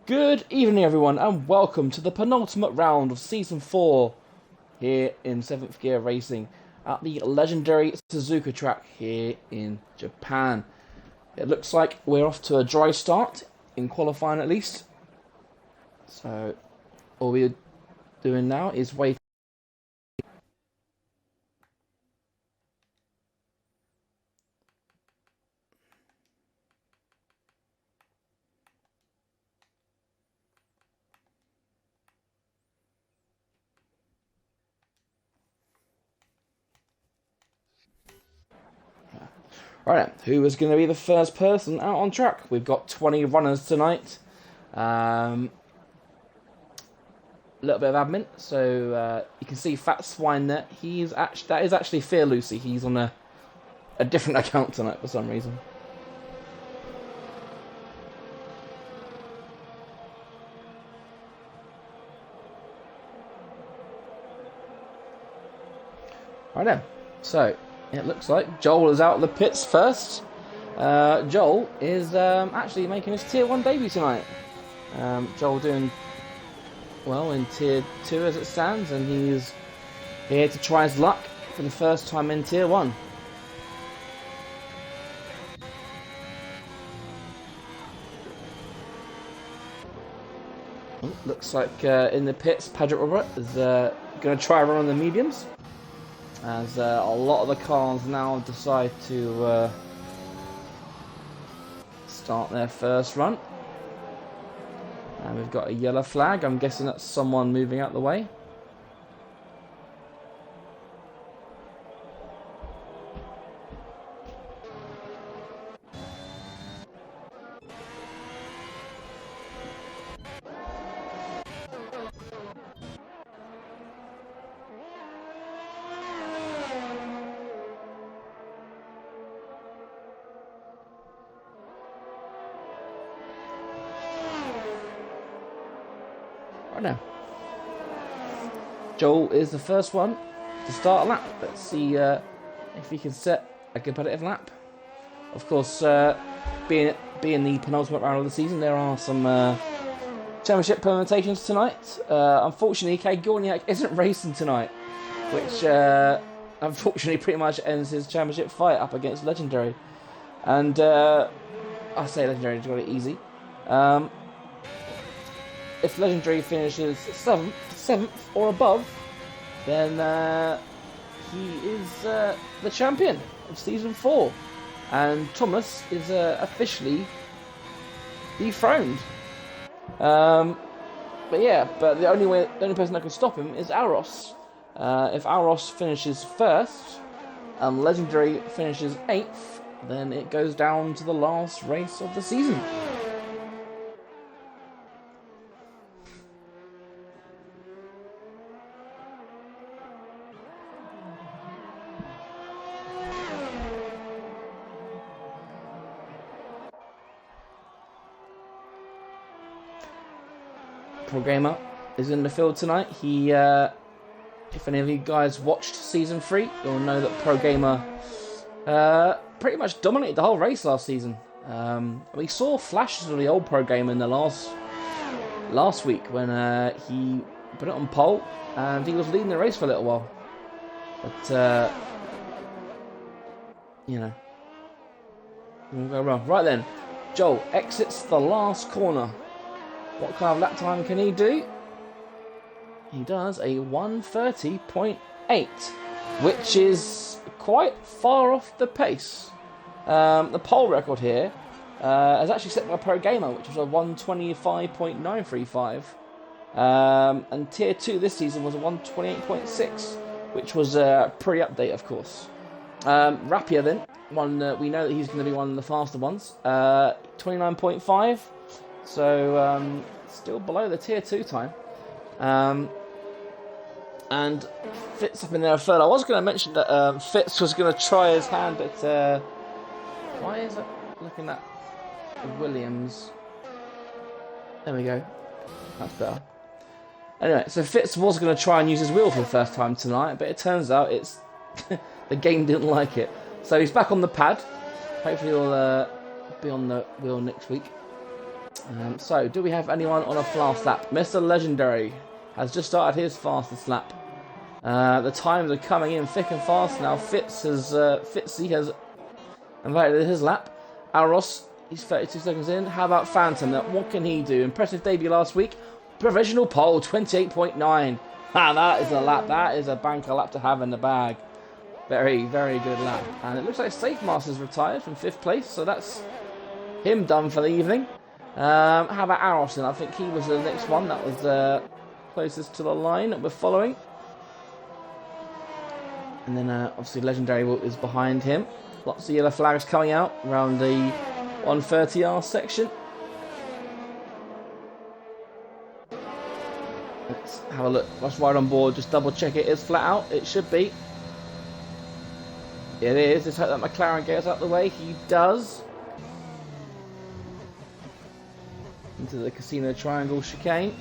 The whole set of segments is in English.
Good evening, everyone, and welcome to the penultimate round of Season 4 here in 7th Gear Racing at the legendary Suzuka track here in Japan. It looks like we're off to a dry start, in qualifying at least. So, all we're doing now is wait. Right, who is going to be the first person out on track? We've got 20 runners tonight. A little bit of admin, so you can see Fat Swine there. That is actually Fear Lucy. He's on a different account tonight for some reason. Right then, so it looks like Joel is out of the pits first. Joel is actually making his Tier 1 debut tonight. Joel doing well in Tier 2 as it stands, and he's here to try his luck for the first time in Tier 1. Looks like in the pits, Paget Robert is going to try a run on the mediums, as a lot of the cars now decide to start their first run. And we've got a yellow flag. I'm guessing that's someone moving out the way. Right now, Joel is the first one to start a lap. Let's see if he can set a competitive lap. Of course, being the penultimate round of the season, there are some championship permutations tonight. Unfortunately, Kay Gorniak isn't racing tonight, which unfortunately pretty much ends his championship fight up against Legendary. And I say Legendary has got it easy. If Legendary finishes 7th or above, then he is the champion of Season 4. And Thomas is officially dethroned. But the only person that can stop him is Alros. If Alros finishes 1st and Legendary finishes 8th, then it goes down to the last race of the season. Pro Gamer is in the field tonight. He, if any of you guys watched Season 3, you'll know that Pro Gamer pretty much dominated the whole race last season. We saw flashes of the old Pro Gamer in the last week when he put it on pole and he was leading the race for a little while. But, we'll go wrong. Right then, Joel exits the last corner. What kind of lap time can he do? He does a 1:30.8, which is quite far off the pace. The pole record here is actually set by Pro Gamer, which was a 1:25.935. And Tier 2 this season was a 1:28.6, which was a pre-update, of course. Rapier then, we know that he's going to be one of the faster ones. 29.5. So, still below the Tier 2 time. And Fitz up in there third. I was going to mention that Fitz was going to try his hand at... why is it looking at Williams? There we go. That's better. Anyway, so Fitz was going to try and use his wheel for the first time tonight, but it turns out it's the game didn't like it. So he's back on the pad. Hopefully he'll be on the wheel next week. So, do we have anyone on a fast lap? Mr. Legendary has just started his fastest lap. The times are coming in thick and fast now. Fitzy has invited his lap. Aros, he's 32 seconds in. How about Phantom? What can he do? Impressive debut last week. Provisional pole, 28.9. That is a lap. That is a banker lap to have in the bag. Very, very good lap. And it looks like Safe Master's retired from 5th place, so that's him done for the evening. How about Aros? I think he was the next one that was closest to the line that we're following. And then obviously Legendary is behind him. Lots of yellow flags coming out around the 130R section. Let's have a look. Let's ride on board. Just double check it is flat out. It should be. It is. Let's hope that McLaren gets out the way. He does. Into the Casino Triangle chicane.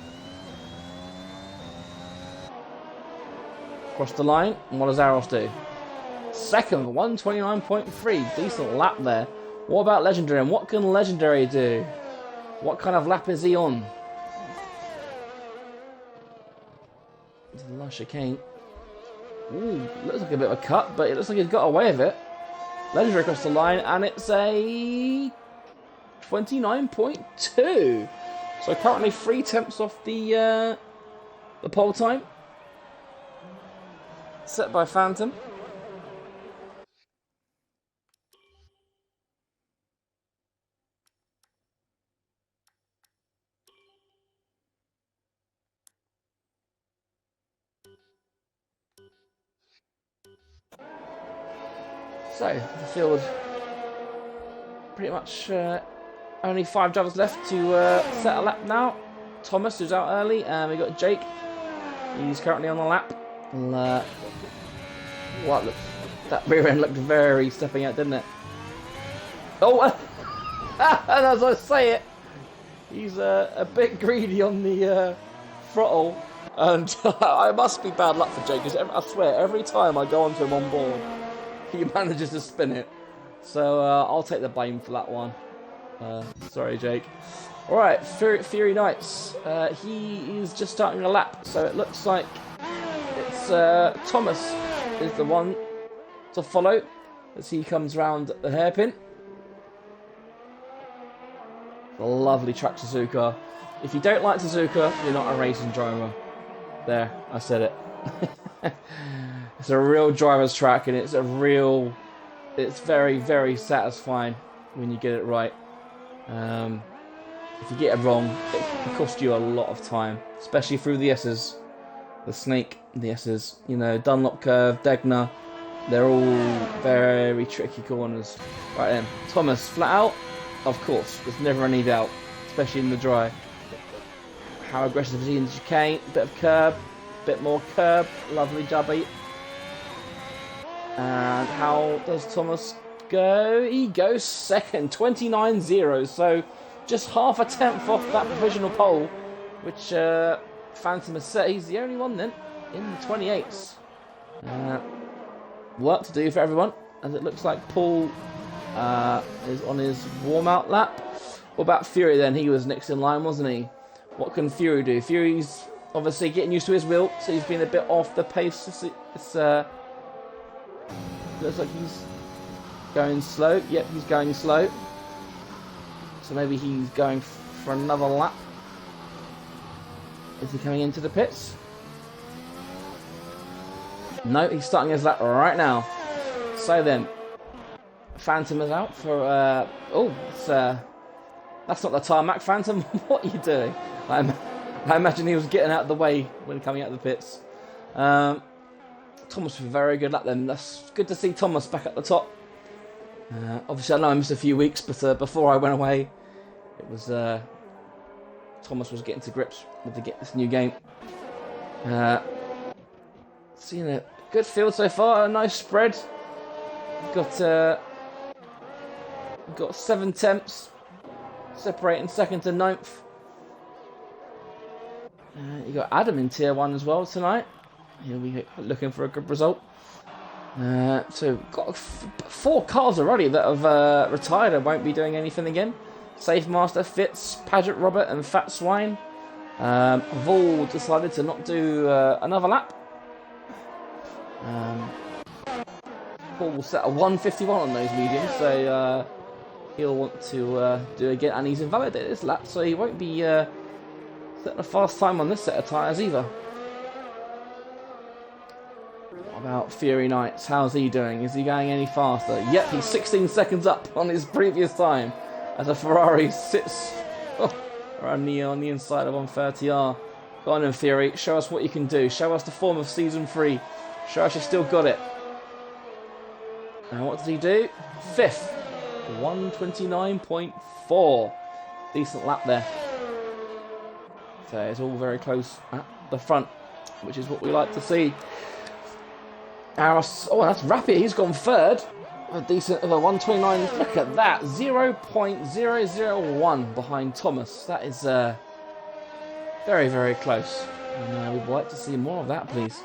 Across the line. And what does Aros do? Second, 129.3. Decent lap there. What about Legendary? And what can Legendary do? What kind of lap is he on? It's a lush chicane. Ooh, looks like a bit of a cut, but it looks like he's got away with it. Legendary across the line, and it's a 29.2. So currently 3/10 off the pole time. Set by Phantom. So, the field pretty much only 5 drivers left to set a lap now. Thomas, who's out early, and we got Jake. He's currently on the lap. And, what? Look, that rear end looked very stepping out, didn't it? Oh, and as I say it, he's a bit greedy on the throttle, and it must be bad luck for Jake, because I swear, every time I go onto him on board, he manages to spin it. So I'll take the blame for that one. Sorry, Jake. Alright, Fury Knights. He is just starting a lap, so it looks like it's Thomas is the one to follow as he comes round the hairpin. A lovely track, Suzuka. If you don't like Suzuka, you're not a racing driver. There, I said it. It's a real driver's track, and it's very, very satisfying when you get it right. If you get it wrong, it can cost you a lot of time, especially through the S's. The Snake, the S's, you know, Dunlop Curve, Degner, they're all very tricky corners. Right then, Thomas, flat out? Of course, there's never any doubt, especially in the dry. How aggressive is he in the chicane? Bit of curb, bit more curb, lovely jubby. And how does Thomas go? He goes second, 29.0, so just half a tenth off that provisional pole, which Phantom has set. He's the only one then in the 28s. Work to do for everyone, as it looks like Paul is on his warm-out lap. What about Fury then? He was next in line, wasn't he? What can Fury do? Fury's obviously getting used to his wheel, so he's been a bit off the pace. It's looks like he's going slow. Yep, he's going slow. So maybe he's going for another lap. Is he coming into the pits? No, he's starting his lap right now. So then, Phantom is out for... that's not the tarmac, Phantom. What are you doing? I imagine he was getting out of the way when coming out of the pits. Thomas with a very good lap then. That's good to see Thomas back at the top. Obviously, I know I missed a few weeks, but before I went away, it was Thomas was getting to grips with this new game. Seeing a good field so far, a nice spread. Got 7 temps separating second to 9th. You got Adam in tier 1 as well tonight. He'll be looking for a good result. So got 4 cars already that have retired and won't be doing anything again. Safe Master, Fitz, Paget Robert, and Fat Swine have all decided to not do another lap. Paul will set a 1:51 on those mediums, so he'll want to do again, and he's invalidated this lap, so he won't be setting a fast time on this set of tyres either. What about Fury Knights? How's he doing? Is he going any faster? Yep, he's 16 seconds up on his previous time as the Ferrari sits around on the inside of 130R. Go on then, Fury. Show us what you can do. Show us the form of Season 3. Show us you still got it. And what did he do? 5th. 129.4. Decent lap there. So it's all very close at the front, which is what we like to see. Aros, oh, that's Rapid. He's gone 3rd. A decent of a 129. Look at that. 0.001 behind Thomas. That is very, very close. And we'd like to see more of that, please.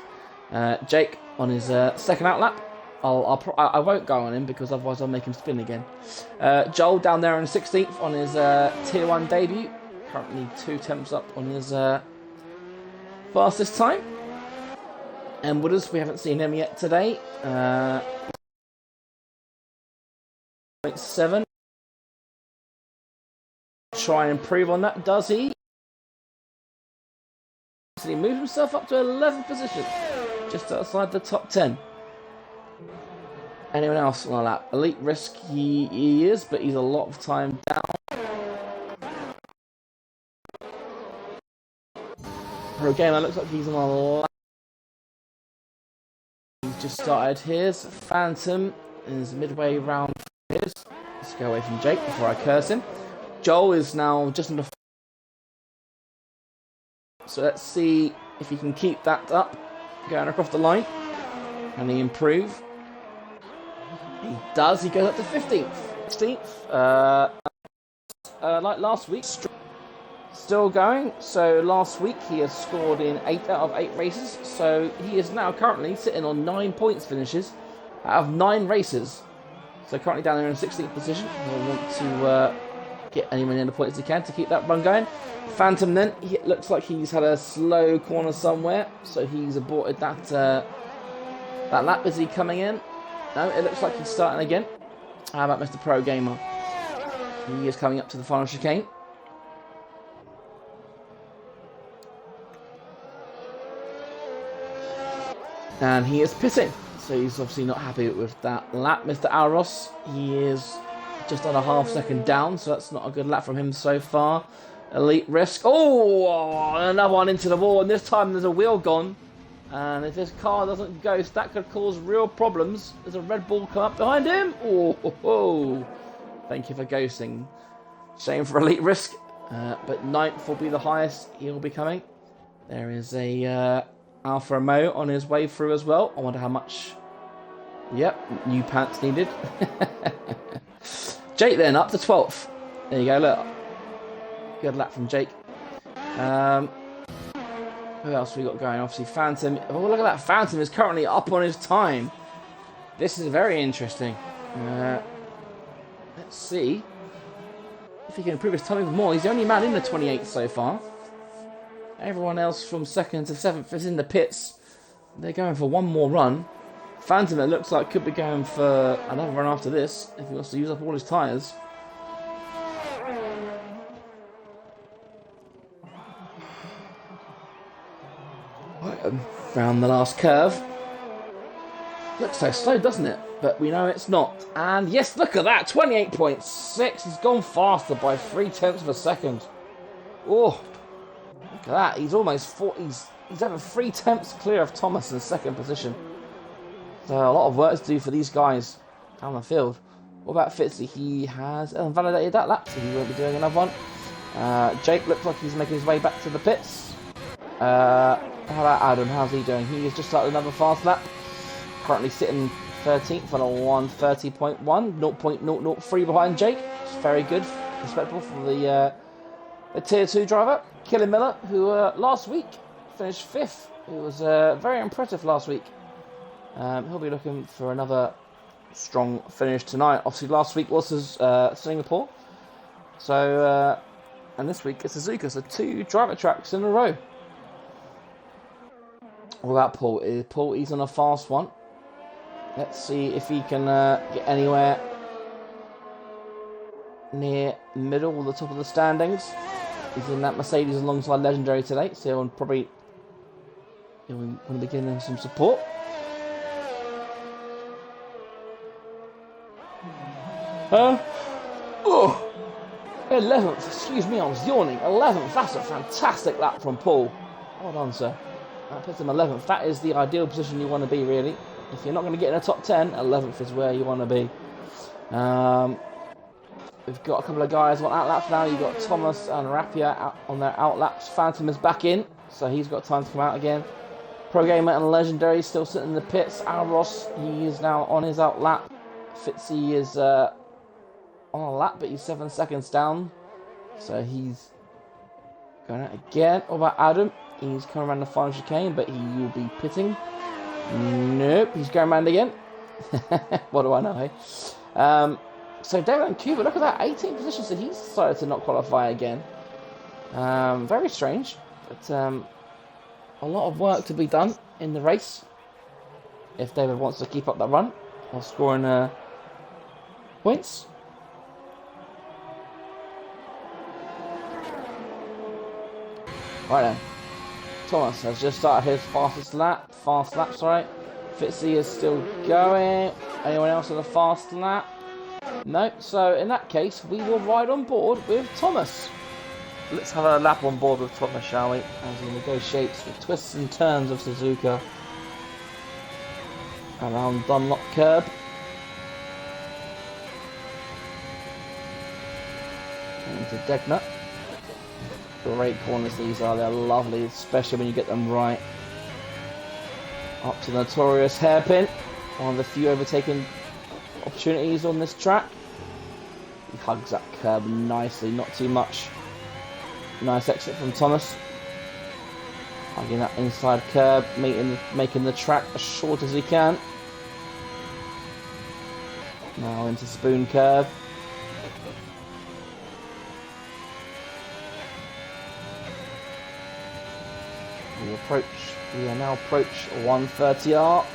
Jake on his second out lap. I won't go on him because otherwise I'll make him spin again. Joel down there in 16th on his Tier 1 debut. Currently 2 temps up on his fastest time. And Wooders, we haven't seen him yet today. 0.7. Try and improve on that, does he? So he moves himself up to 11th position, just outside the top 10. Anyone else on the lap? Elite Risk, he is, but he's a lot of time down. Pro Gamer looks like he's on the lap. He's just started his. Phantom is midway round his. Let's go away from Jake before I curse him. Joel is now just under. So let's see if he can keep that up, going across the line. Can he improve? He does. He goes up to 15th. 16th. Like last week. Still going. So last week he has scored in 8 out of 8 races. So he is now currently sitting on 9 points finishes out of 9 races. So currently down there in 16th position. We'll want to get any many points he can to keep that run going. Phantom then, it looks like he's had a slow corner somewhere. So he's aborted that that lap. Is he coming in? No, it looks like he's starting again. How about Mr. Pro Gamer? He is coming up to the final chicane. And he is pitting. So he's obviously not happy with that lap. Mr. Aros, he is just on a half second down. So that's not a good lap from him so far. Elite Risk. Oh, another one into the wall. And this time there's a wheel gone. And if this car doesn't ghost, that could cause real problems. There's a Red Bull come up behind him. Oh. Thank you for ghosting. Shame for Elite Risk. But 9th will be the highest he'll be coming. There is a Alfa Romeo on his way through as well. I wonder how much. Yep, new pants needed. Jake then up to 12th. There you go, look. Good lap from Jake. Who else we got going? Obviously Phantom. Oh, look at that. Phantom is currently up on his time. This is very interesting. Let's see if he can improve his time even more. He's the only man in the 28th so far. Everyone else from 2nd to 7th is in the pits. They're going for one more run. Phantom, it looks like, could be going for another run after this if he wants to use up all his tyres. Round the last curve. Looks so slow, doesn't it? But we know it's not. And yes, look at that, 28.6. He's gone faster by 0.3 of a second. Oh, look at that. He's almost 40. He's over 0.3 clear of Thomas in 2nd position. So a lot of work to do for these guys down the field. What about Fitzy? He has invalidated that lap, so he won't be doing another one. Jake looks like he's making his way back to the pits. How about Adam? How's he doing? He has just started another fast lap. Currently sitting 13th on a 130.1, 0.003 behind Jake. It's very good, respectable for the Tier 2 driver. Killen Miller, who last week finished 5th. He was very impressive last week. He'll be looking for another strong finish tonight. Obviously, last week was Singapore. So, and this week it's Suzuka, so 2 driver tracks in a row. What about Paul? Paul, he's on a fast one. Let's see if he can get anywhere near middle or the top of the standings. He's in that Mercedes alongside Legendary today, so he'll probably want to be giving him some support. Oh, 11th, excuse me, I was yawning. 11th, that's a fantastic lap from Paul. Well done, sir. That puts him 11th. That is the ideal position you want to be, really. If you're not going to get in the top 10, 11th is where you want to be. We've got a couple of guys on outlaps now. You've got Thomas and Rapia out on their outlaps. Phantom is back in, so he's got time to come out again. Pro Gamer and Legendary still sitting in the pits. Alros, he is now on his outlap. Fitzy is on a lap, but he's 7 seconds down. So he's going out again. What about Adam? He's coming around the final chicane, but he will be pitting. Nope, he's going around again. What do I know, hey? So David and Cuba, look at that, 18th position, so he's decided to not qualify again. Very strange, but a lot of work to be done in the race. If David wants to keep up that run, while scoring points. Right then, Thomas has just started his fast lap, sorry. Fitzy is still going. Anyone else on a fast lap? No, so in that case, we will ride on board with Thomas. Let's have a lap on board with Thomas, shall we? As he negotiates the twists and turns of Suzuka. Around Dunlop curb. Into Degner. Great corners these are, they're lovely, especially when you get them right. Up to the notorious hairpin. One of the few overtaking opportunities on this track. He hugs that curb nicely, not too much. Nice exit from Thomas. Hugging that inside curb, making the track as short as he can. Now into Spoon curve. We are now approach 130R.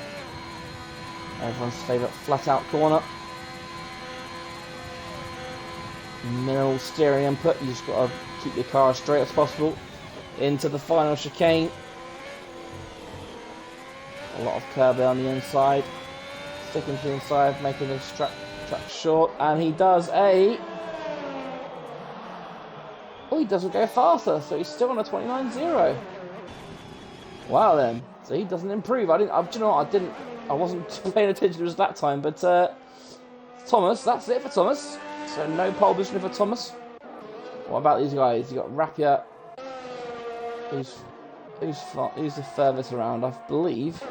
Everyone's favourite flat out corner. Minimal steering input, you just got to keep your car as straight as possible. Into the final chicane. A lot of curb there on the inside. Sticking to the inside, making this track short. And he does a... Oh, he doesn't go faster, so he's still on a 29.0. Wow then, so he doesn't improve. Do you know what, I wasn't paying attention to us that time, but Thomas, that's it for Thomas. So no pole position for Thomas. What about these guys? You got Rapia, who's the furthest around? I believe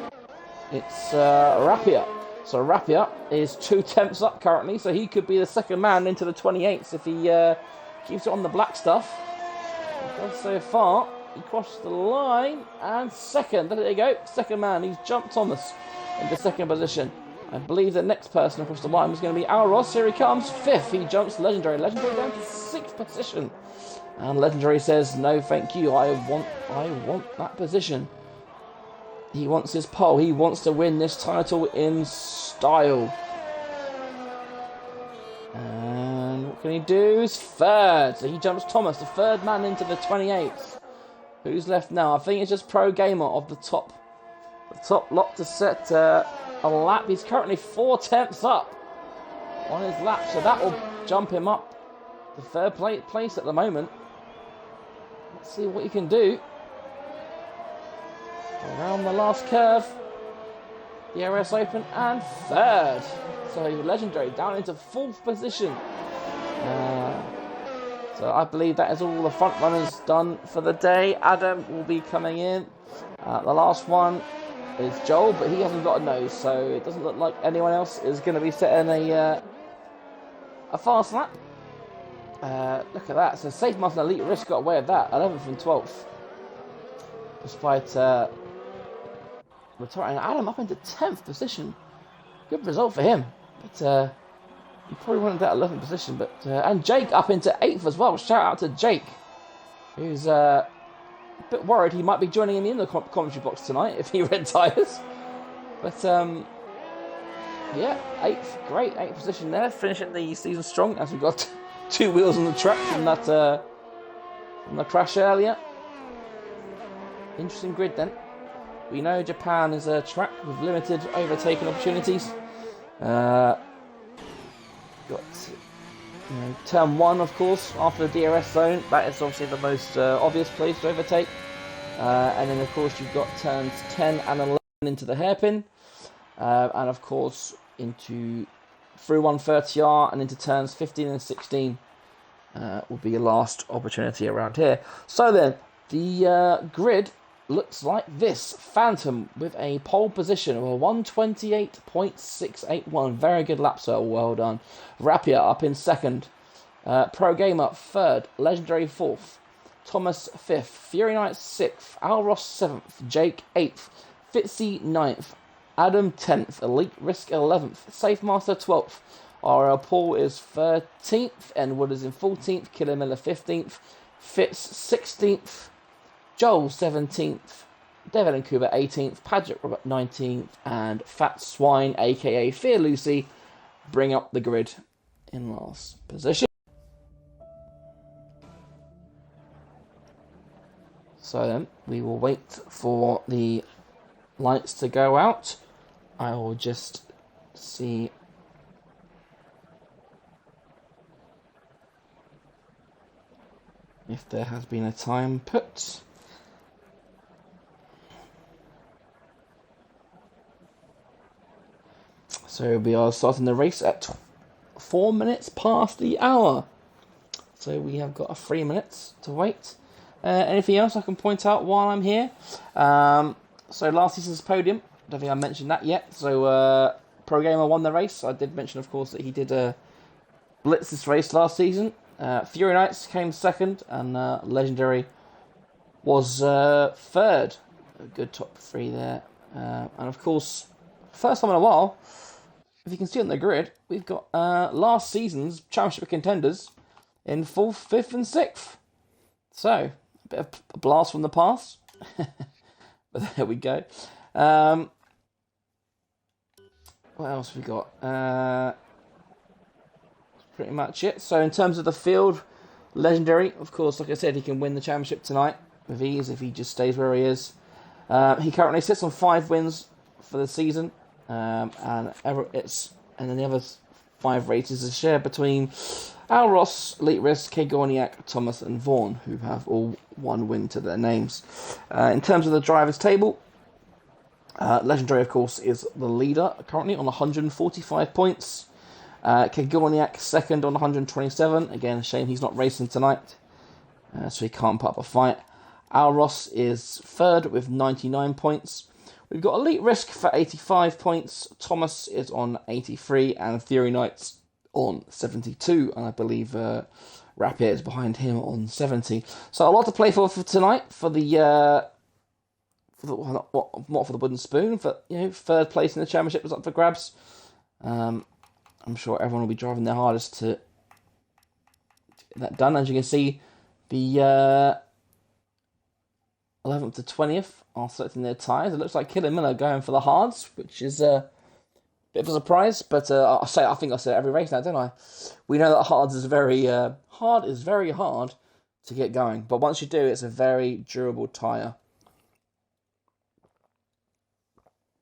it's Rapia. So Rapia is 2 tenths up currently, so he could be the second man into the 28s if he keeps it on the black stuff. So far. He crossed the line and second. There you go. Second man. He's jumped Thomas into second position. I believe the next person across the line was going to be Alros. Here he comes. 5th. He jumps Legendary. Legendary down to 6th position. And Legendary says, no thank you. I want that position. He wants his pole. He wants to win this title in style. And what can he do? He's 3rd. So he jumps Thomas, the 3rd man into the 28th. Who's left now? I think it's just Pro Gamer of the top lot to set a lap. He's currently 4 tenths up on his lap, so that will jump him up to 3rd place at the moment. Let's see what he can do. Around the last curve, the RS Open, and 3rd. So Legendary down into 4th position. So I believe that is all the front runners done for the day. Adam will be coming in. The last one is Joel, but he hasn't got a nose, so it doesn't look like anyone else is going to be setting a fast lap. Look at that. So Safe Master Elite Risk got away with that. 11th and 12th. Despite retiring Adam up into 10th position. Good result for him. But He probably wanted that 11th position, but and Jake up into 8th as well. Shout out to Jake, who's a bit worried he might be joining in the commentary box tonight if he retires. But yeah, 8th, great 8th position there, finishing the season strong as we got 2 wheels on the track from that from the crash earlier. Interesting grid then. We know Japan is a track with limited overtaking opportunities. Got turn 1, of course, after the DRS zone. That is obviously the most obvious place to overtake. And then, of course, you've got turns 10 and 11 into the hairpin. And, of course, into through 130R and into turns 15 and 16 will be your last opportunity around here. So then, the grid looks like this. Phantom with a pole position of a 128.681. Very good lap, sir. Well done. Rapier up in second. Pro Gamer third. Legendary fourth. Thomas fifth. Fury Knight sixth. Al Ross seventh. Jake eighth. Fitzy ninth. Adam 10th. Elite Risk 11th. Safe Master 12th. RL Paul is 13th. Enwood is in 14th. Killer Miller 15th. Fitz 16th. Joel 17th, Devin and Kuba 18th, Paget Robert 19th, and Fat Swine, aka Fear Lucy, bring up the grid in last position. So then, we will wait for the lights to go out. I will just see if there has been a time put. So we are starting the race at 4 minutes past the hour. So we have got 3 minutes to wait. Anything else I can point out while I'm here? So last season's podium, don't think I mentioned that yet. So Pro Gamer won the race. I did mention, of course, that he did blitz this race last season. Fury Knights came second, and Legendary was third. A good top 3 there. And of course, first time in a while, if you can see on the grid, we've got last season's championship contenders in 4th, 5th, and 6th. So, a bit of a blast from the past. But there we go. What else have we got? That's pretty much it. So, in terms of the field, Legendary, of course, like I said, he can win the championship tonight with ease if he just stays where he is. He currently sits on 5 wins for the season. And then the other 5 races are shared between Al Ross, Elite Risk, K. Gorniak, Thomas, and Vaughan, who have all 1 win to their names. In terms of the drivers' table, Legendary, of course, is the leader currently on 145 points. K. Gorniak second on 127. Again, shame he's not racing tonight, so he can't put up a fight. Al Ross is third with 99 points. We've got Elite Risk for 85 points, Thomas is on 83, and Fury Knights on 72, and I believe Rapier is behind him on 70. So a lot to play for tonight, for the not for the wooden spoon, but third place in the championship was up for grabs. I'm sure everyone will be driving their hardest to get that done. As you can see, the 11th to 20th are selecting their tyres. It looks like Killer Miller going for the hards, which is a bit of a surprise. But I think I say it every race now, don't I? We know that hards is very hard to get going, but once you do, it's a very durable tyre.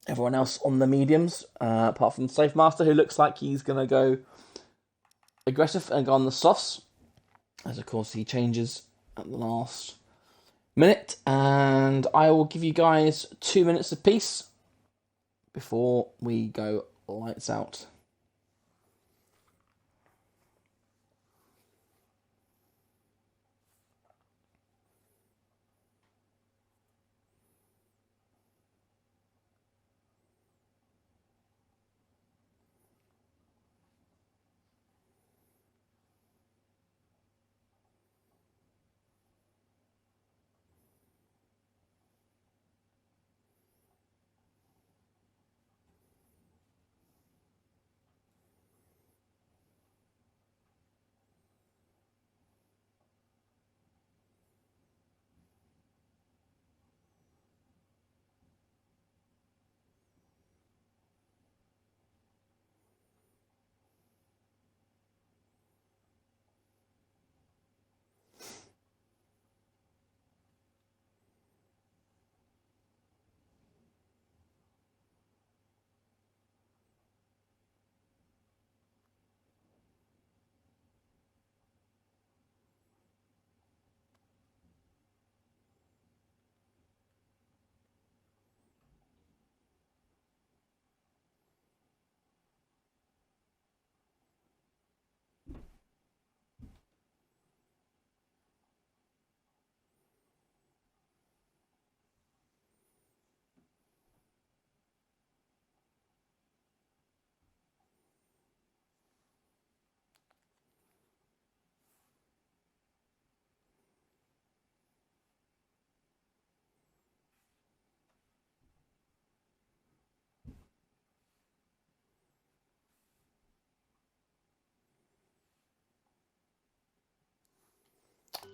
Everyone else on the mediums, apart from Safe Master, who looks like he's going to go aggressive and go on the softs, as of course he changes at the last minute, and I will give you guys 2 minutes apiece before we go lights out.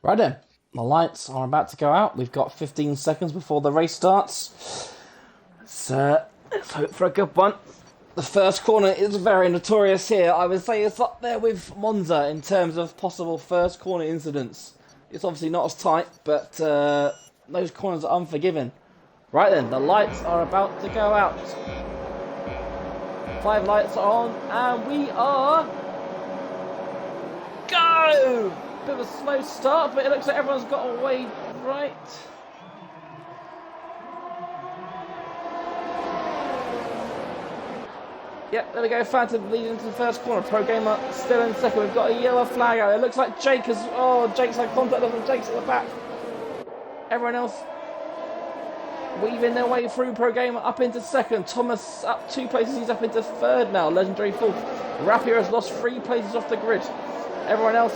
Right then, the lights are about to go out. We've got 15 seconds before the race starts. Let's hope for a good one. The first corner is very notorious here. I would say it's up there with Monza in terms of possible first corner incidents. It's obviously not as tight, but those corners are unforgiving. Right then, the lights are about to go out. 5 lights are on, and we are... Go! Bit of a slow start, but it looks like everyone's got away right. Yep, there we go. Phantom leading into the first corner. Pro Gamer still in second. We've got a yellow flag out. It looks like Jake has... Oh, Jake's had contact with him. Jake's at the back. Everyone else weaving their way through. Pro Gamer up into second. Thomas up 2 places. He's up into third now. Legendary fourth. Rapier has lost 3 places off the grid. Everyone else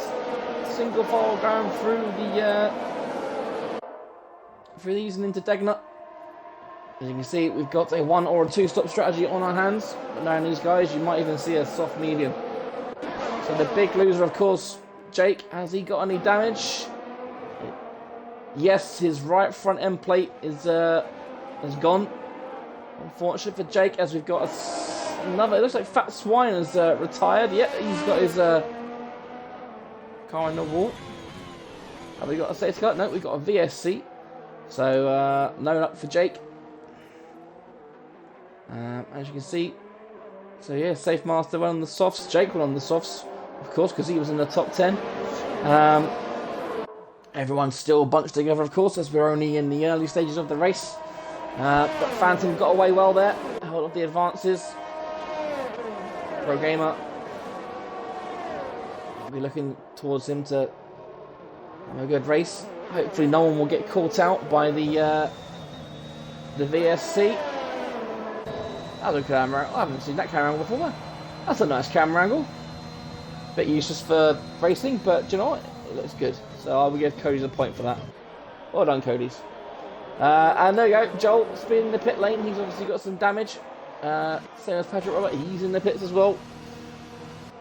single file going through these and into Degner. As you can see, we've got a 1 or a 2 stop strategy on our hands. But knowing these guys, you might even see a soft medium. So the big loser, of course, Jake. Has he got any damage? Yes, his right front end plate is gone. Unfortunate for Jake, as we've got another. It looks like Fat Swine has retired. Yep, he's got his car in the wall. Have we got a safety car? No, we've got a VSC. So no luck for Jake. As you can see, so yeah, Safe Master went on the softs. Jake went on the softs, of course, because he was in the top 10. Everyone's still bunched together, of course, as we're only in the early stages of the race. But Phantom got away well there, held up the advances. Pro Gamer will be looking towards him to have a good race. Hopefully no one will get caught out by the VSC. That's a camera angle. I haven't seen that camera angle before. That's a nice camera angle. Bit useless for racing, but do you know what? It looks good. So I will give Cody's a point for that. Well done, Cody's. And there you go. Joel spinning the pit lane. He's obviously got some damage. Same as Patrick Robert. He's in the pits as well.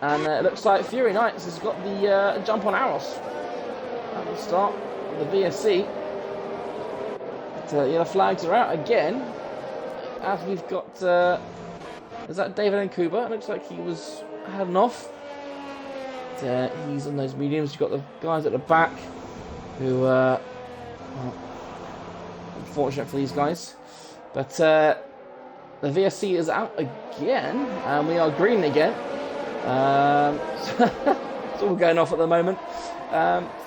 And it looks like Fury Knights has got the jump on Aros at the start of the VSC. But the flags are out again. As we've got, is that David Nkuba? It looks like he was heading off. He's on those mediums. You've got the guys at the back who, well, unfortunate for these guys. But the VSC is out again, and we are green again. It's all going off at the moment.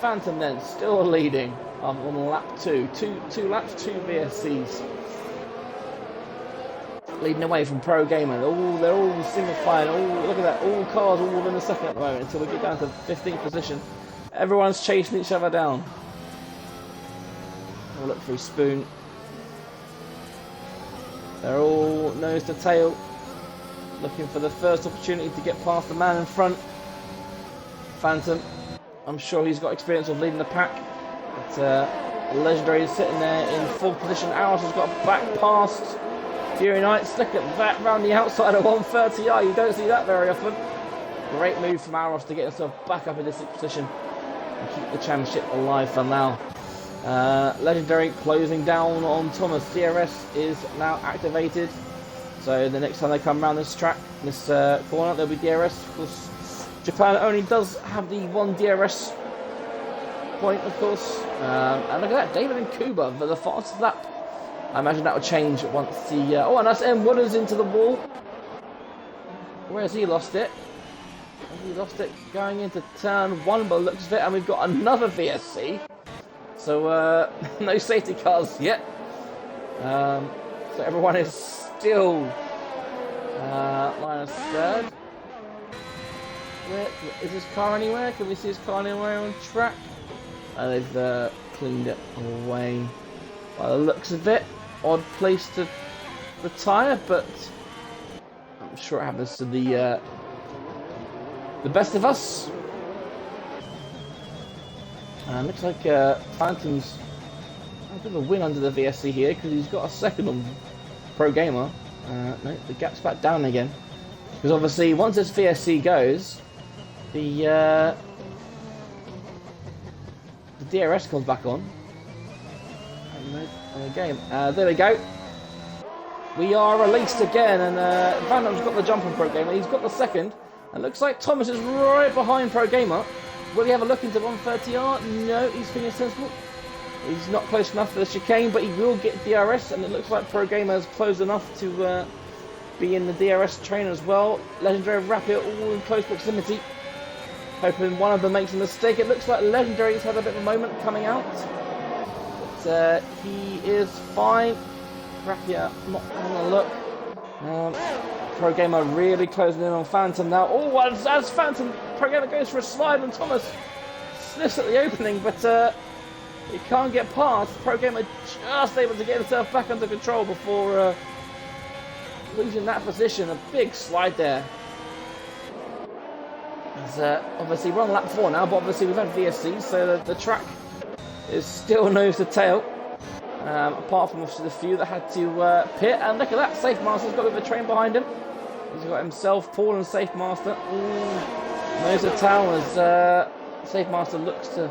Phantom then still leading on lap 2. Two laps, 2 VSCs. Leading away from Pro Gamer. They're all single file. Look at that. All cars all within a second at the moment until we get down to 15th position. Everyone's chasing each other down. Have a look through Spoon. They're all nose to tail, looking for the first opportunity to get past the man in front. Phantom, I'm sure he's got experience of leading the pack. But Legendary is sitting there in full position. Aros has got back past Fury Knights. Look at that, round the outside of 130i. You don't see that very often. Great move from Aros to get himself back up in the 6th position and keep the championship alive for now. Legendary closing down on Thomas. DRS is now activated. So the next time they come around this track, this corner, there'll be DRS. Of course, Japan only does have the 1 DRS point, of course. And look at that, David Nkuba for the fastest lap. I imagine that will change once the... oh, and that's M. Wooders into the wall. Where has he lost it? He lost it going into turn 1, but looks of it, and we've got another VSC. So, no safety cars yet. So everyone is still minus third. Is this car anywhere? Can we see his car anywhere on track? They've cleaned it away. By the looks of it, odd place to retire, but I'm sure it happens to the best of us. Looks like Phantom's a bit of a win under the VSC here because he's got a second on Pro Gamer. No, the gap's back down again. Because obviously, once this VSC goes, the DRS comes back on. And the game. There we go. We are released again, and Van Damme's got the jump on Pro Gamer. He's got the second. And looks like Thomas is right behind Pro Gamer. Will he have a look into 130R? No, he's feeling sensible. He's not close enough for the chicane, but he will get DRS, and it looks like Pro Gamer is close enough to be in the DRS train as well. Legendary Rapid all in close proximity. Hoping one of them makes a mistake. It looks like Legendary's had a bit of a moment coming out. But he is fine. Rapia not having a look. Pro Gamer really closing in on Phantom now. Oh, as Phantom, Pro Gamer goes for a slide and Thomas sniffs at the opening, but he can't get past. Pro Gamer just able to get himself back under control before losing that position. A big slide there. Obviously we're on lap 4 now, but obviously we've had VSC, so the track is still nose to tail. Apart from obviously the few that had to pit, and look at that, Safe Master's got a bit of a train behind him. He's got himself, Paul and Safe Master. Nose to tail as Safe Master looks to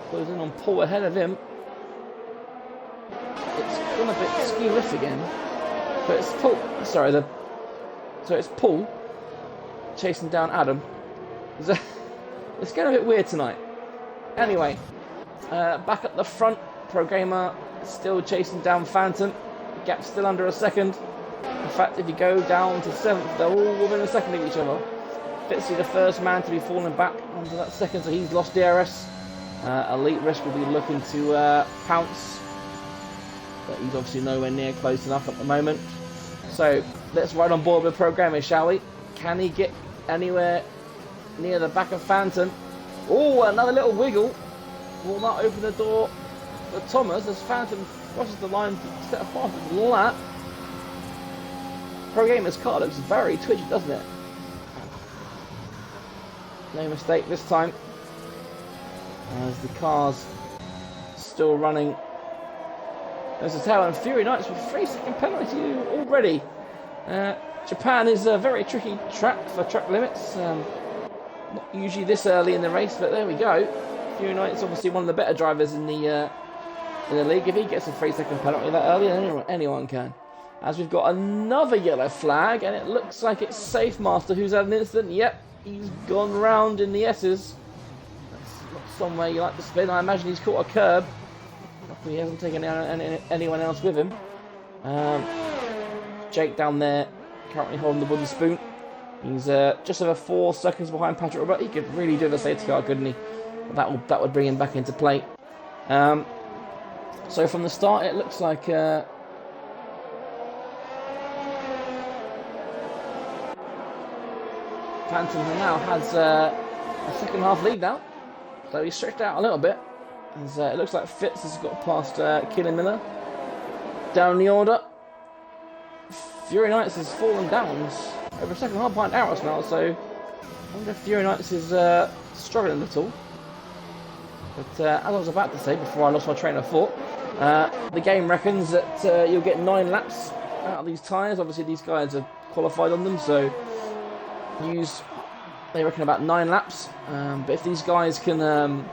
close in on Paul ahead of him. It's gone a bit ski lift again, but it's Paul. Sorry, it's Paul chasing down Adam. It's getting a bit weird tonight. Anyway, back at the front, Pro Gamer still chasing down Phantom. Gap still under a second. In fact, if you go down to 7th, they're all within a second of each other. Fitzy the first man to be falling back onto that second, so he's lost DRS. Elite Risk will be looking to pounce, but he's obviously nowhere near close enough at the moment. So let's ride on board with Pro Gamer, shall we? Can he get anywhere near the back of Phantom? Oh, another little wiggle. Will that open the door for Thomas as Phantom crosses the line to set a fastest lap? Pro Gamer's car looks very twitchy, doesn't it? No mistake this time, as the car's still running. There's a tail, and Fury Knights with 3-second penalty already. Japan is a very tricky track for track limits. Not usually this early in the race, but there we go. Fury Knight's obviously one of the better drivers in the league. If he gets a 3-second penalty that early, then anyone can. As we've got another yellow flag, and it looks like it's Safe Master who's had an incident. Yep, he's gone round in the S's. That's not somewhere you like to spin. I imagine he's caught a curb. Luckily he hasn't taken anyone else with him. Jake down there, currently holding the wooden spoon. He's just over 4 seconds behind Patrick Robert. He could really do the safety car, couldn't he? That would bring him back into play. So from the start, it looks like Phantom now has a second half lead now, so he's stretched out a little bit. As, it looks like Fitz has got past Killen Miller down the order. Fury Knights has fallen down over a second half behind Aros now, so I wonder if Fury Knights is struggling a little. But as I was about to say before I lost my train of thought, the game reckons that you'll get 9 laps out of these tyres. Obviously these guys are qualified on them, so they reckon about 9 laps. But if these guys can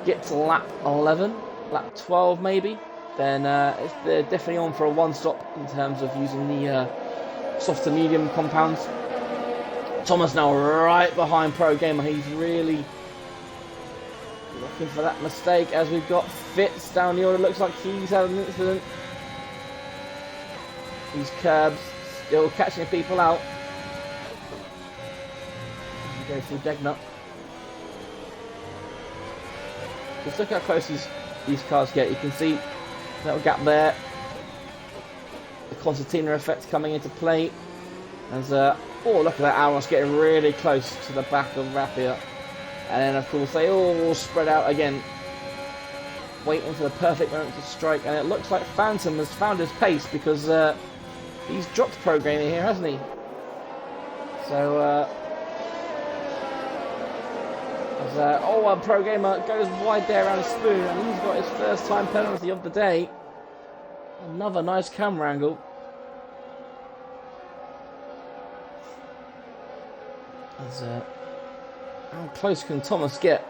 get to lap 11, lap 12 maybe, then they're definitely on for a one-stop in terms of using the soft to medium compounds. Thomas now right behind Pro Gamer. He's really looking for that mistake, as we've got Fitz down the order. Looks like he's had an incident. These curbs still catching people out. Go through Degnut. Just look how close these cars get. You can see that little gap there. The concertina effect coming into play. As oh, look at that, Aros getting really close to the back of Rapia. And then of course they all spread out again, waiting for the perfect moment to strike. And it looks like Phantom has found his pace, because he's dropped Pro Gamer here, hasn't he? So Pro Gamer goes wide there around a spoon, and he's got his first time penalty of the day. Another nice camera angle. As how close can Thomas get?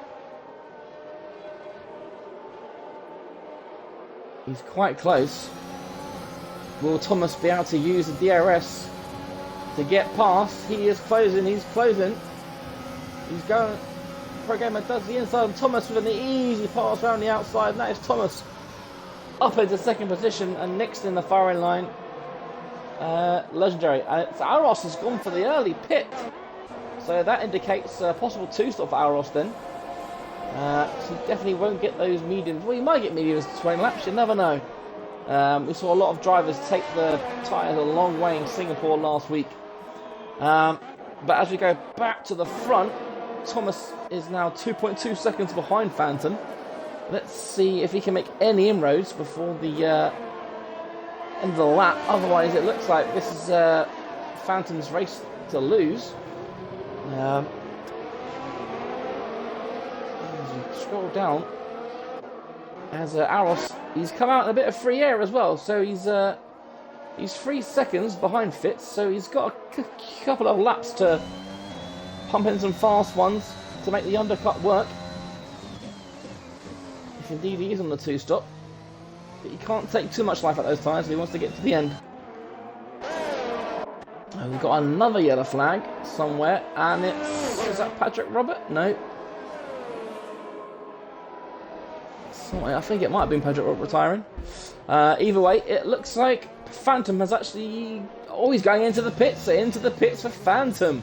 He's quite close. Will Thomas be able to use the DRS to get past? He is closing, he's closing. He's going. Pro Gamer does the inside of Thomas with an easy pass around the outside. And that is Thomas up into second position and next in the firing line. Legendary. So Aros has gone for the early pit. So that indicates a possible 2-stop for Aros then. So he definitely won't get those mediums. Well, he might get mediums to 20 laps, you never know. We saw a lot of drivers take the tyres a long way in Singapore last week. But as we go back to the front, Thomas is now 2.2 seconds behind Phantom. Let's see if he can make any inroads before the end of the lap. Otherwise, it looks like this is Phantom's race to lose. As you scroll down, as Aros, he's come out in a bit of free air as well, so he's 3 seconds behind Fitz, so he's got a couple of laps to pump in some fast ones to make the undercut work. If indeed he is on the 2-stop, but he can't take too much life out those tyres if he wants to get to the end. We've got another yellow flag somewhere, and is that Patrick Robert? No. I think it might have been Patrick Robert retiring. Either way, it looks like Phantom has actually... Oh, he's going into the pits for Phantom.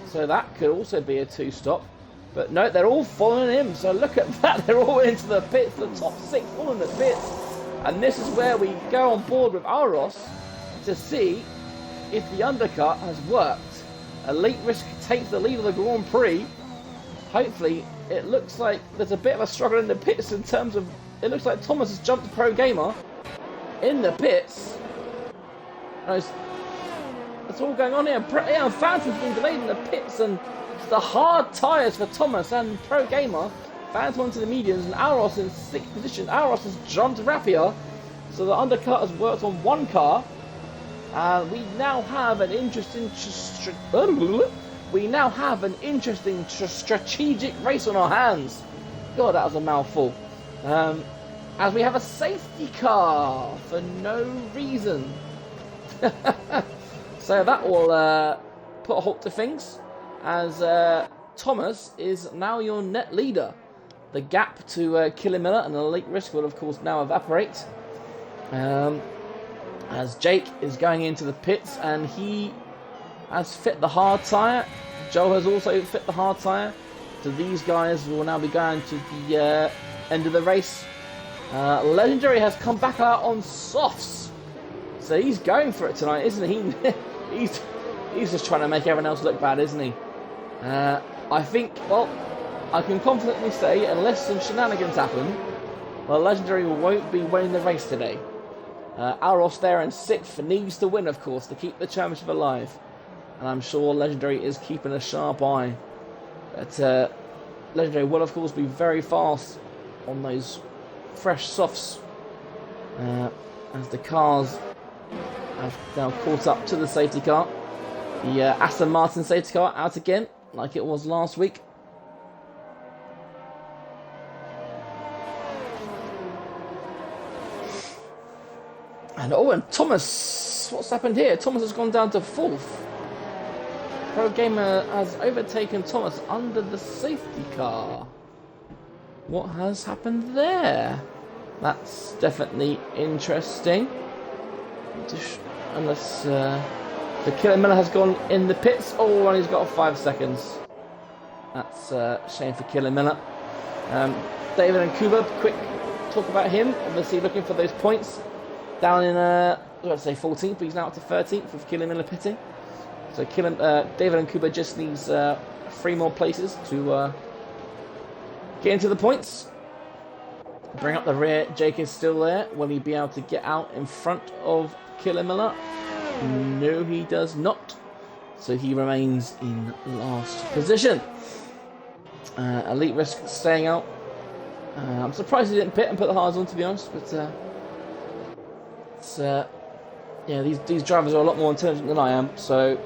So that could also be a 2-stop. But no, they're all following him. So look at that, they're all into the pits, the top 6 all in the pits. And this is where we go on board with Aros to see if the undercut has worked. Elite Risk takes the lead of the Grand Prix. Hopefully, it looks like there's a bit of a struggle in the pits in terms of... It looks like Thomas has jumped Pro Gamer in the pits. It's all going on here. Phantom's been delayed in the pits, and it's the hard tyres for Thomas and Pro Gamer. Phantom onto the mediums, and Aros in 6th position. Aros has jumped Rapia, so the undercut has worked on one car. And we now have an interesting strategic race on our hands. God, that was a mouthful. As we have a safety car for no reason. So that will put a halt to things, as Thomas is now your net leader. The gap to Killer Miller and Elite Risk will of course now evaporate. As Jake is going into the pits, and he has fit the hard tyre. Joe has also fit the hard tyre. So these guys will now be going to the end of the race. Legendary has come back out on softs. So he's going for it tonight, isn't he? he's just trying to make everyone else look bad, isn't he? I think, well, I can confidently say, unless some shenanigans happen, well, Legendary won't be winning the race today. Aros there in 6th needs to win, of course, to keep the championship alive. And I'm sure Legendary is keeping a sharp eye. But Legendary will, of course, be very fast on those fresh softs. As the cars have now caught up to the safety car. The Aston Martin safety car out again, like it was last week. And Thomas, what's happened here? Thomas has gone down to 4th. Pro Gamer has overtaken Thomas under the safety car. What has happened there? That's definitely interesting. Unless the Killer Miller has gone in the pits. Oh, and he's got 5 seconds. That's a shame for Killer Miller. David and Kuba, quick talk about him. Obviously looking for those points. Down in, let's say 14th, but he's now up to 13th with Killer Miller pitting. So David and Kuba just needs 3 more places to get into the points. Bring up the rear. Jake is still there. Will he be able to get out in front of Killer Miller? No, he does not. So he remains in last position. Elite Risk staying out. I'm surprised he didn't pit and put the hards on, to be honest, but yeah, these drivers are a lot more intelligent than I am, so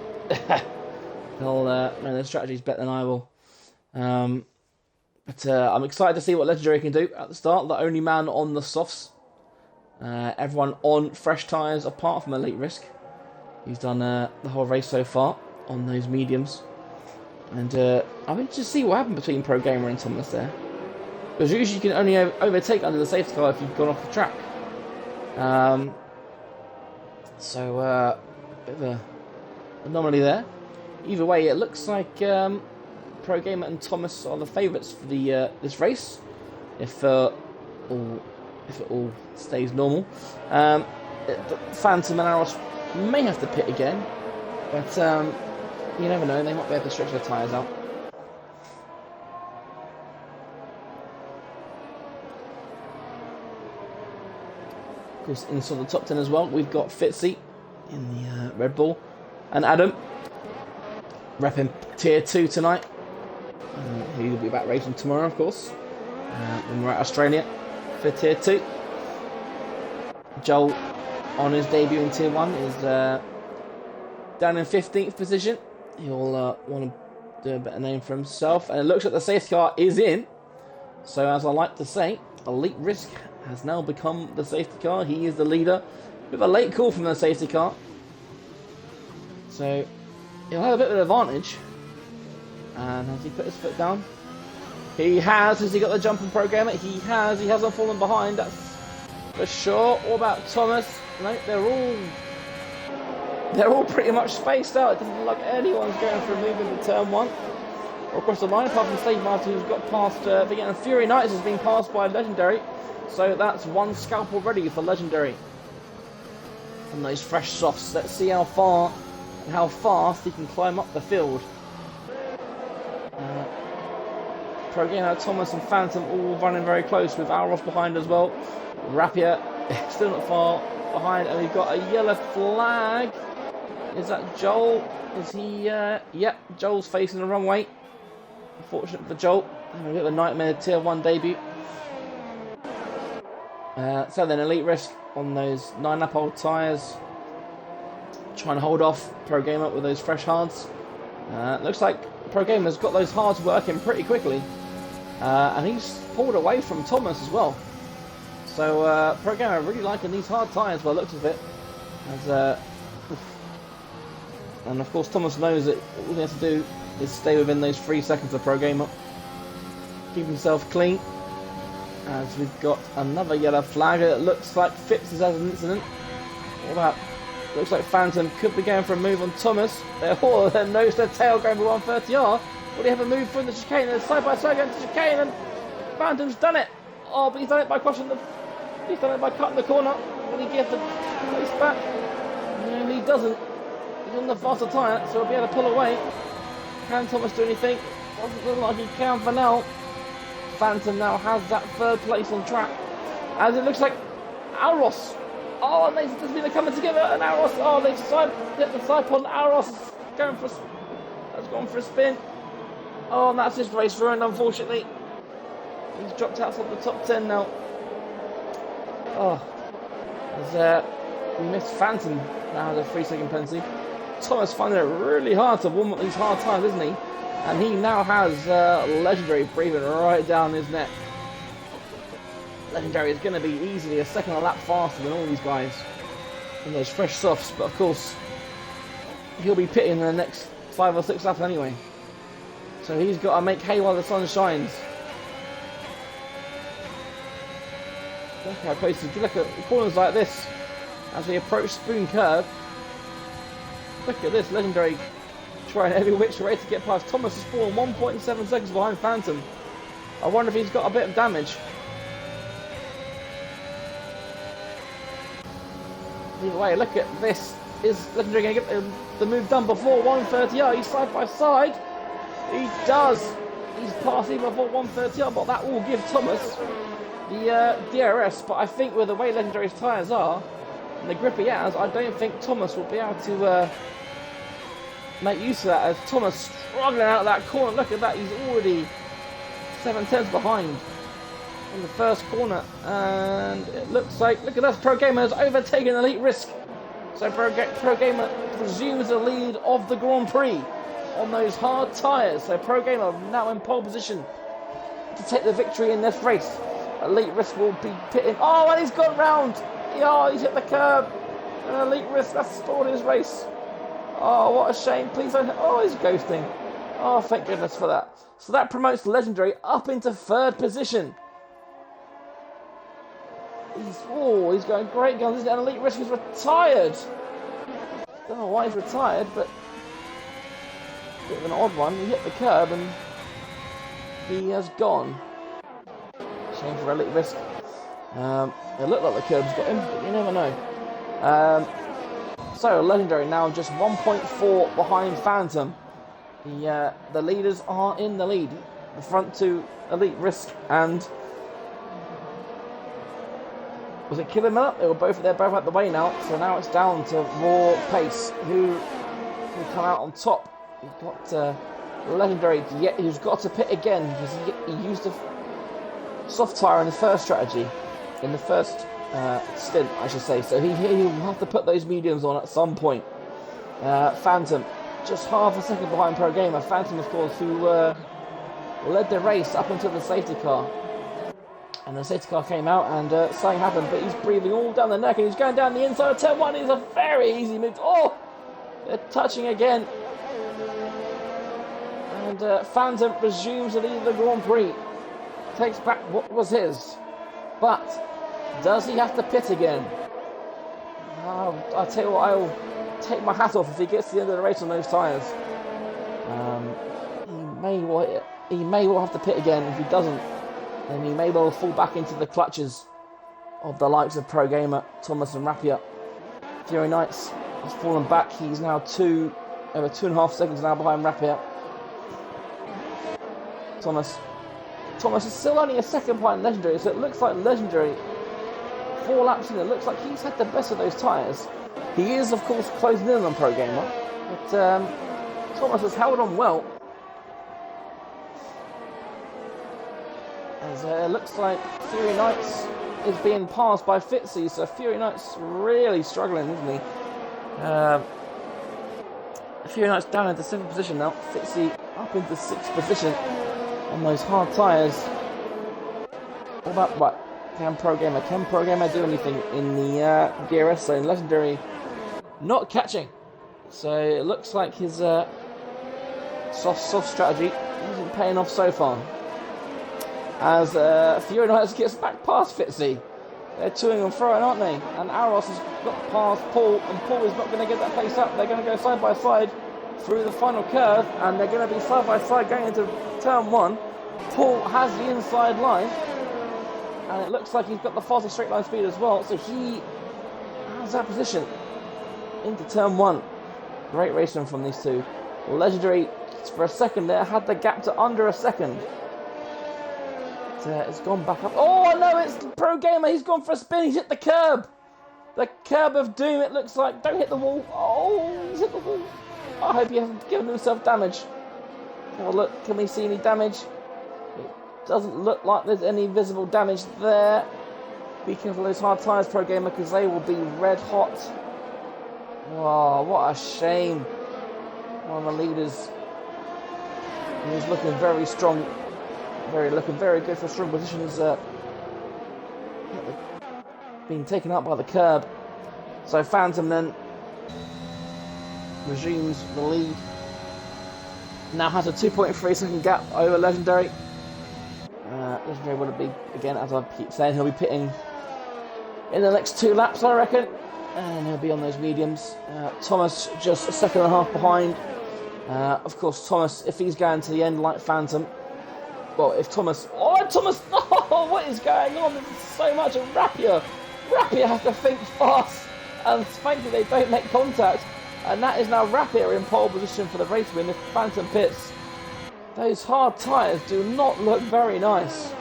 they'll know their strategy's better than I will. But I'm excited to see what Legendary can do at the start. The only man on the softs. Everyone on fresh tyres apart from Elite Risk. He's done the whole race so far on those mediums. And I want to see what happened between Pro Gamer and Thomas there. Because usually you can only overtake under the safety car if you've gone off the track. So, a bit of an anomaly there. Either way, it looks like Pro Gamer and Thomas are the favourites for the this race. If it all stays normal. Phantom and Aros may have to pit again. But you never know, they might be able to stretch their tyres out. Of course, inside the top 10 as well, we've got Fitzy in the Red Bull. And Adam, repping Tier 2 tonight. He'll be back racing tomorrow, of course, when we're at Australia for Tier 2. Joel, on his debut in Tier 1, is down in 15th position. He'll want to do a better name for himself. And it looks like the safety car is in. So, as I like to say, Elite Risk has now become the safety car. He is the leader with a late call from the safety car. So, he'll have a bit of an advantage. And has he put his foot down? He has. Has he got the jump and program it? He has. He hasn't fallen behind. That's for sure. What about Thomas? No, they're all pretty much spaced out. It doesn't look like anyone's going for a move into turn 1 or across the line, apart from Steve Martin, who's got past and Fury Knights has been passed by Legendary. So that's one scalp already for Legendary from those fresh softs. Let's see how far and how fast he can climb up the field. Pro Gamer, Thomas and Phantom all running very close, with Alros behind as well. Rapier still not far behind, and we've got a yellow flag. Is that Joel? Is he? Yep, Joel's facing the wrong way. Unfortunate for Joel. A bit of a nightmare Tier 1 debut. So then Elite Risk on those 9-lap old tyres, trying to hold off Pro Gamer with those fresh hards. Looks like Pro Gamer's got those hards working pretty quickly, and he's pulled away from Thomas as well. So Pro Gamer really liking these hard tyres by the looks of it. And of course Thomas knows that all he has to do is stay within those 3 seconds of Pro Gamer, keep himself clean. As we've got another yellow flag, it looks like Phipps has had an incident. What about? Looks like Phantom could be going for a move on Thomas. They're all their nose, their tail going for 130R. Will he have a move for the chicane? They're side by side going to the chicane, and Phantom's done it. Oh, but he's done it by crossing the. He's done it by cutting the corner. Will he get the place back? No, he doesn't. He's on the faster tyre, so he'll be able to pull away. Can Thomas do anything? Doesn't look like he can for now. Phantom now has that 3rd place on track, as it looks like Alros. Oh, and they're coming together, and Alros. Oh, they've hit the side pod. Alros has gone for a spin. Oh, and that's his race ruined, unfortunately. He's dropped outside the top 10 now. Oh, we missed Phantom. Now has a 3-second penalty. Thomas finding it really hard to warm up these hard tyres, isn't he? And he now has Legendary breathing right down his neck. Legendary is going to be easily a second a lap faster than all these guys in those fresh softs, but of course he'll be pitting in the next 5 or 6 laps anyway. So he's got to make hay while the sun shines. Look how close he is. Look at corners like this as we approach Spoon Curve. Look at this, Legendary trying every which way to get past. Thomas has fallen 1.7 seconds behind Phantom. I wonder if he's got a bit of damage. Either way, look at this. Is Legendary going to get the move done before 130R? He's side by side. He does. He's passed even before 130R, but that will give Thomas the DRS. But I think with the way Legendary's tyres are and the grip he has, I don't think Thomas will be able to make use of that, as Thomas struggling out of that corner. Look at that, he's already 7/10 behind in the first corner, and it looks like, look at that, Pro Gamer has overtaken Elite Risk. So Pro Gamer resumes the lead of the Grand Prix on those hard tyres. So Pro Gamer now in pole position to take the victory in this race. Elite Risk will be pitting. Oh, and he's gone round. Oh, he's hit the curb. An Elite Risk, that's stalled his race. Oh, what a shame. Please don't... Oh, he's ghosting. Oh, thank goodness for that. So that promotes Legendary up into 3rd position. He's going great guns. And Elite Risk is retired. Don't know why he's retired, but... bit of an odd one. He hit the curb and... he has gone. Shame for Elite Risk. It looked like the curb's got him, but you never know. So Legendary now just 1.4 behind Phantom. The leaders are in the lead. The front two, Elite Risk and was it Killer Miller? They're both out the way now. So now it's down to Raw Pace, who can come out on top. You've got Legendary, who's got to pit again because he used a soft tyre in his first strategy, in the first stint, I should say. So he'll have to put those mediums on at some point. Phantom, just half a second behind Pro Gamer. Phantom, of course, who led the race up until the safety car. And the safety car came out and something happened, but he's breathing all down the neck and he's going down the inside of turn 1. It's a very easy move. Oh! They're touching again. And Phantom resumes the lead of the Grand Prix. Takes back what was his. But does he have to pit again? I'll tell you what, I'll take my hat off if he gets to the end of the race on those tyres. He may well have to pit again. If he doesn't, then he may well fall back into the clutches of the likes of Pro Gamer, Thomas and Rapier. Fury Knights has fallen back. He's now over 2.5 seconds now behind Rapier. Thomas is still only a second behind Legendary, so it looks like Legendary, 4 laps in, it looks like he's had the best of those tyres. He is, of course, closing in on Pro Gamer, but Thomas has held on well. As it looks like Fury Knights is being passed by Fitzy, so Fury Knights really struggling, isn't he? Fury Knights down into 7th position now, Fitzy up into 6th position on those hard tyres. What about what? Can Pro Gamer do anything in the DRS zone? Legendary not catching. So it looks like his soft strategy isn't paying off so far. As Fury Knights gets back past Fitzy. They're toing and throwing, aren't they? And Aros has got past Paul, and Paul is not going to get that pace up. They're going to go side by side through the final curve, and they're going to be side by side going into turn 1. Paul has the inside line, and it looks like he's got the fastest straight line speed as well, so he has that position into turn 1. Great racing from these two. Legendary, for a second there, had the gap to under a second. It's gone back up. Oh no, it's Pro Gamer. He's gone for a spin. He's hit the curb. The curb of doom, it looks like. Don't hit the wall. Oh, he's hit the wall. I hope he hasn't given himself damage. Oh, look, can we see any damage? It doesn't look like there's any visible damage there. Be careful of those hard tyres, Pro Gamer, because they will be red hot. Oh, what a shame. One of the leaders. He's looking very strong. Looking very good for strong positions. Being taken up by the curb. So Phantom then resumes the lead. Now has a 2.3 second gap over Legendary. Legendary will be, again, as I keep saying, he'll be pitting in the next 2 laps, I reckon. And he'll be on those mediums. Thomas just a second and a half behind. Of course, Thomas, if he's going to the end like Phantom, well, if Thomas... Oh, Thomas! Oh, what is going on? There's so much of Rapier. Rapier has to think fast. And thankfully they don't make contact. And that is now Rapier in pole position for the race win if Phantom pits. Those hard tyres do not look very nice.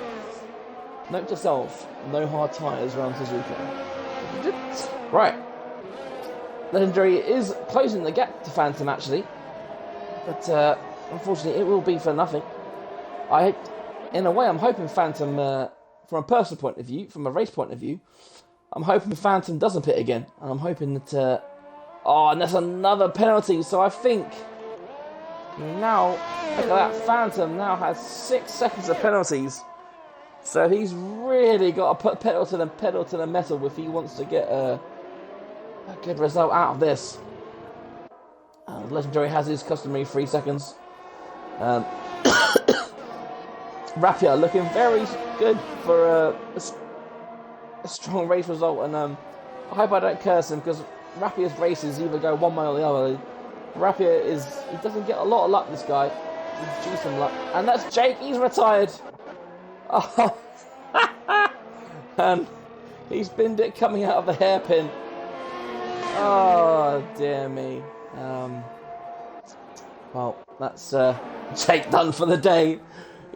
Note to self, no hard tyres around Suzuka. Right. Legendary is closing the gap to Phantom, actually. But unfortunately, it will be for nothing. In a way, I'm hoping Phantom, from a personal point of view, from a race point of view, I'm hoping Phantom doesn't pit again. And I'm hoping that... oh, and that's another penalty. So I think now, look at that, Phantom now has 6 seconds of penalties. So he's really got to put pedal to the metal if he wants to get a good result out of this. Legendary has his customary 3 seconds. Rapier looking very good for a strong race result, and I hope I don't curse him because Rapier's races either go one way or the other. Rapier he doesn't get a lot of luck, this guy. He's due some luck. And that's Jake, he's retired. Oh, and he's binned it coming out of the hairpin. Oh, dear me. Well, that's Jake done for the day.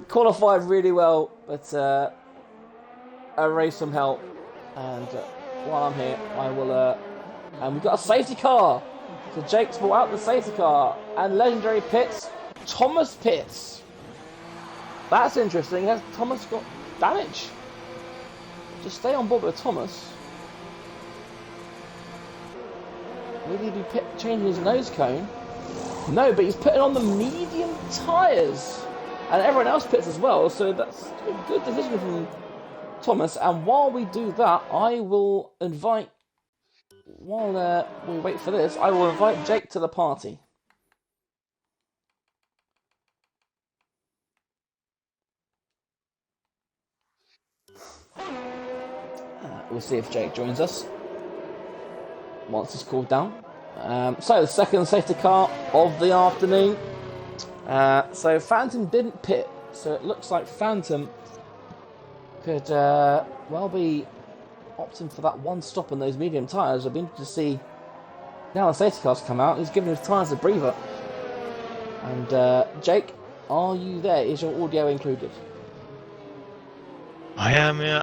Qualified really well, but I raised some help. And while I'm here, I will... and we've got a safety car. So Jake's brought out the safety car. And Legendary pits, Thomas pits. That's interesting. Has Thomas got damage? Just stay on board with Thomas. Maybe he'd be changing his nose cone. No, but he's putting on the medium tyres. And everyone else pits as well, so that's a good decision from Thomas. And while we do that, I will invite... While we wait for this, I will invite Jake to the party. We'll see if Jake joins us once it's cooled down. So the second safety car of the afternoon. So Phantom didn't pit, so it looks like Phantom could well be opting for that one stop on those medium tyres. I've been to see now the safety cars come out. He's giving his tyres a breather. And Jake, are you there? Is your audio included? I am, yeah.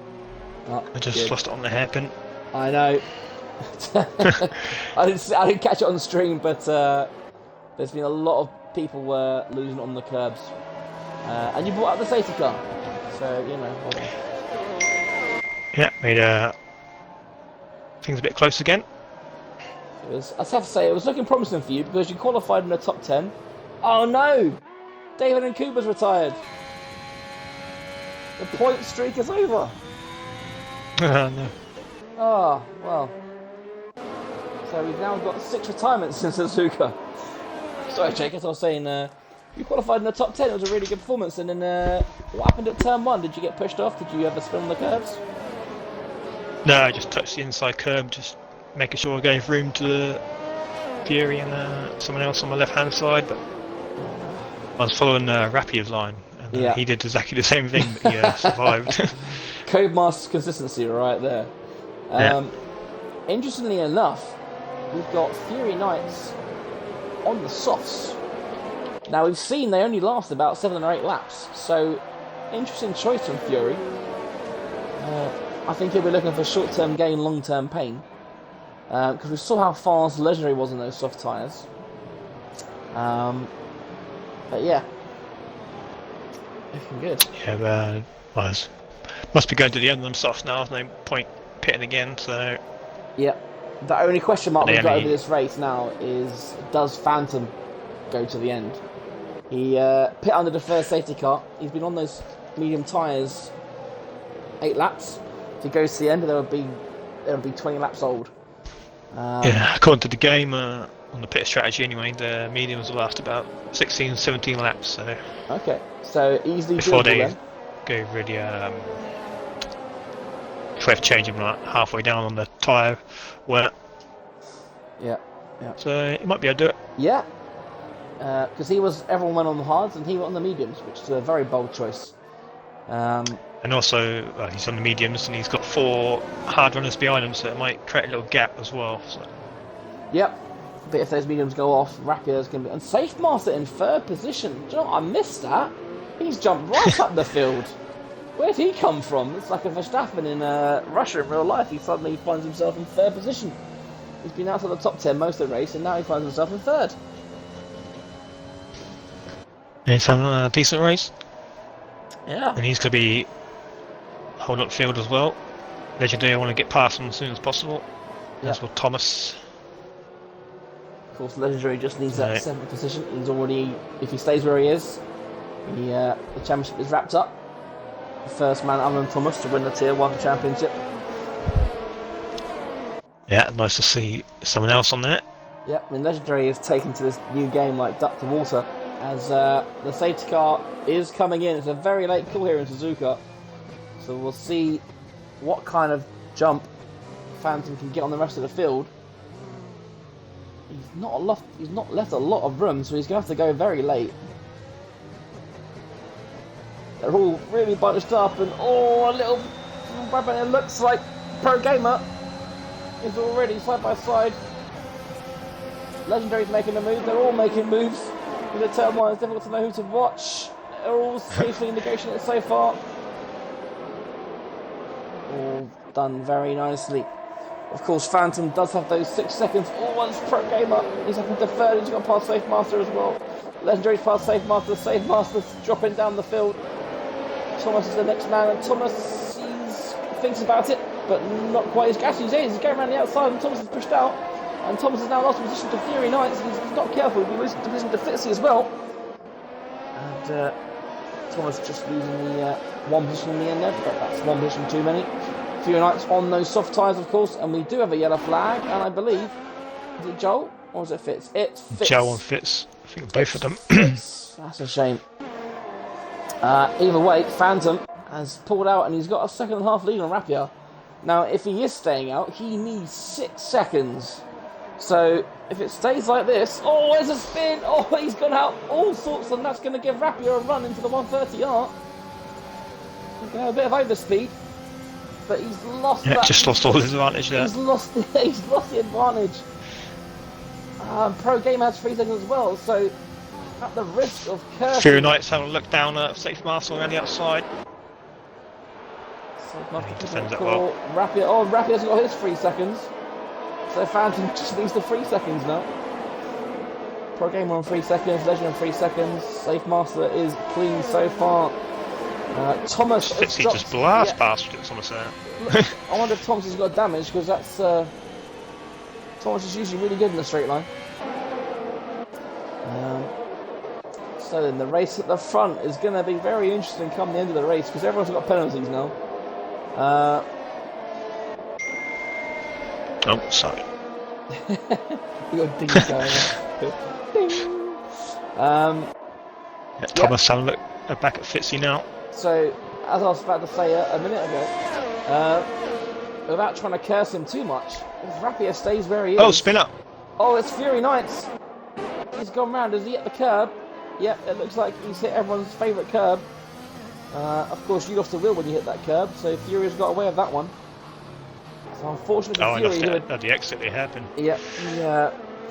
Oh, I just good. lost it on the hairpin. I know. I didn't catch it on the stream, but there's been a lot of people losing on the curbs. And you brought out the safety car, so you know. Hold on. Yeah, made things a bit close again. I have to say, it was looking promising for you because you qualified in the top 10. Oh no! David and Cooper's retired. The point streak is over. No. Oh, well. So we've now got 6 retirements in Suzuka. Sorry, Jake, as I was saying, you qualified in the top 10. It was a really good performance. And then what happened at turn 1? Did you get pushed off? Did you ever spin on the curves? No, I just touched the inside curb, just making sure I gave room to Fury and someone else on my left-hand side. But I was following Rapier's line, and he did exactly the same thing, but he survived. Codemaster's consistency right there. Interestingly enough, we've got Fury Knights on the softs. Now we've seen they only last about 7 or 8 laps, so interesting choice from Fury. I think he'll be looking for short-term gain, long-term pain, because we saw how fast Legendary was in those soft tyres. But yeah, looking good. Yeah, must be going to the end of them softs now. There's no point pitting again, so... Yeah. The only question mark we've got over this race now is, does Phantom go to the end? He pit under the first safety car. He's been on those medium tyres 8 laps. If he goes to the end, it'll be 20 laps old. Yeah, according to the game, on the pit strategy anyway, the mediums will last about 16, 17 laps. So okay, so easily before they then. go really, if we have to change them like halfway down on the tyre wear. Yeah. So he might be able to do it. Yeah, because everyone went on the hards and he went on the mediums, which is a very bold choice. And also, he's on the mediums and he's got 4 hard runners behind him, so it might create a little gap as well. So. Yep. But if those mediums go off, Rapier's going to be... And Safe Master in 3rd position. Do you know what? I missed that. He's jumped right up the field. Where'd he come from? It's like a Verstappen in Russia in real life. He suddenly finds himself in 3rd position. He's been outside the top 10 most of the race, and now he finds himself in 3rd. It's a decent race. Yeah. And he's going to be holding up field as well. Legendary, I want to get past him as soon as possible. Yep. As well, Thomas. Of course, Legendary just needs that 7th position. He's already, if he stays where he is, the championship is wrapped up. the first man other than Thomas to win the Tier 1 championship. Yeah, nice to see someone else on there. Yeah, I mean, Legendary is taken to this new game like duck to water, as the safety car is coming in. It's a very late call here in Suzuka, so we'll see what kind of jump Phantom can get on the rest of the field. He's not left a lot of room, so he's going to have to go very late. They're all really bunched up, and a little weapon. It looks like Pro Gamer is already side by side. Legendary's making a move. They're all making moves. With the turn one, it's difficult to know who to watch. They're all safely negotiating it so far. All done very nicely. Of course, Phantom does have those 6 seconds. One's Pro Gamer. He's up into third. He's got past Safe Master as well. Legendary's past Safe Master. Safe Master's dropping down the field. Thomas is the next man, and Thomas thinks about it, but not quite. He's going around the outside, and Thomas is pushed out. And Thomas has now lost position to Fury Knights. He's not careful. He loses position to Fitzy as well. And Thomas just losing the one position in the end there, but that's one position too many. Fury Knights on those soft tyres, of course, and we do have a yellow flag, and I believe, is it Joel or is it Fitz? It's Fitz. Joel and Fitz. I think both of them. That's a shame. Either way, Phantom has pulled out, and he's got a second and a half lead on Rapier. Now, if he is staying out, he needs 6 seconds. So, if it stays like this, there's a spin, he's gone out all sorts, and that's going to give Rapier a run into the 130 arc. He's going to have a bit of overspeed, but he's lost that. Just lost all his advantage there. He's lost the advantage. Pro Game has 3 seconds as well, so at the risk of cursing. Fury Knights having a look down at Safe Master around the outside. He defends it well. Rapier's got his 3 seconds. So Phantom just needs the 3 seconds now. Pro Gamer on 3 seconds, Legend on 3 seconds. Safe Master is clean so far. Thomas Fitzy just blast past Thomas there. I wonder if Thomas has got damage, because that's Thomas is usually really good in the straight line. So then the race at the front is going to be very interesting come the end of the race, because everyone's got penalties now. Sorry. You got ding going on. Ding. Thomas having a look back at Fitzy now. So, as I was about to say a minute ago, without trying to curse him too much, if Rapier stays where he is... Spin up! It's Fury Knights! He's gone round. Is he at the curb? Yep, it looks like he's hit everyone's favourite curb. Of course, you lost the wheel when you hit that curb, so Fury's got away with that one. So unfortunately for Fury... I lost the exit they had been. Yep,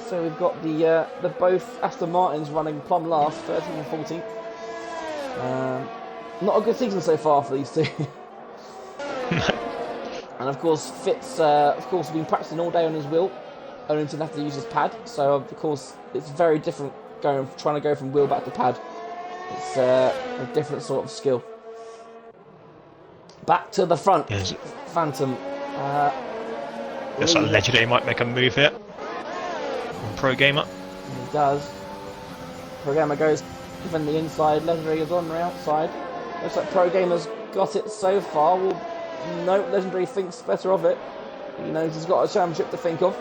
so we've got the both Aston Martins running plumb last, 13th and 14th. Not a good season so far for these two. And of course, Fitz, has been practicing all day on his wheel, only to have to use his pad. So of course, it's very different trying to go from wheel back to pad. It's a different sort of skill. Back to the front, yes. Phantom. Looks like Legendary might make a move here. On Pro Gamer. He does. Pro Gamer goes given the inside, Legendary is on the outside. Looks like Pro Gamer's got it so far. No, Legendary thinks better of it. He knows he's got a championship to think of.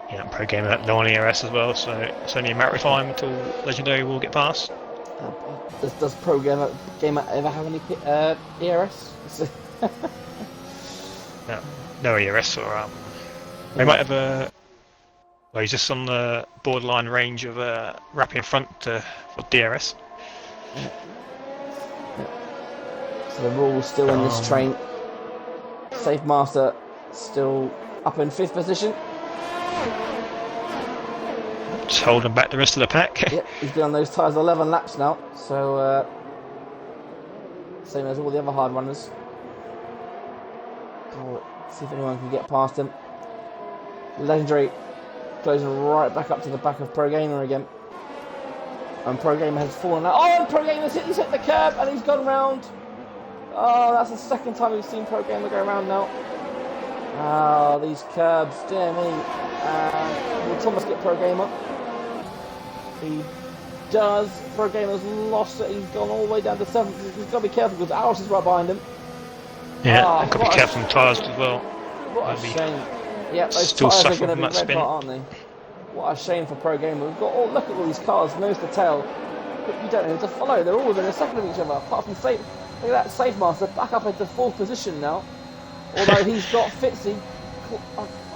Yeah, Pro Gamer no on ERS as well, so it's only a matter of time until Legendary will get past. Does Pro Gamer ever have any ERS? No ERS or they might have a. Well, he's just on the borderline range of Rapier in front for DRS. So the rule's still in this train. Safe Master still up in 5th position. Just holding back the rest of the pack. Yep, he's been on those tyres 11 laps now, so same as all the other hard runners. See if anyone can get past him. Legendary closing right back up to the back of Pro Gamer again. And Pro Gamer has fallen out. And Pro Gamer's he's hit the curb and he's gone round. That's the second time we've seen Pro Gamer go around now. These curbs, dear me. Will Thomas get Pro Gamer? He does. Pro Gamer's lost it. He's gone all the way down to 7th. He's got to be careful because Aros is right behind him. Yeah, Oh, and got to be careful on tyres as well. What a Maybe shame. Yeah, those still tyres are suffering going to from be that red spin. hot, aren't they? What a shame for Pro Gamer. We've got, oh, look at all these cars, nose to tail. But you don't know who to follow. They're all within a second of each other, apart from Safe. Look at that, Safe Master back up into 4th position now. Although he's got Fitzy.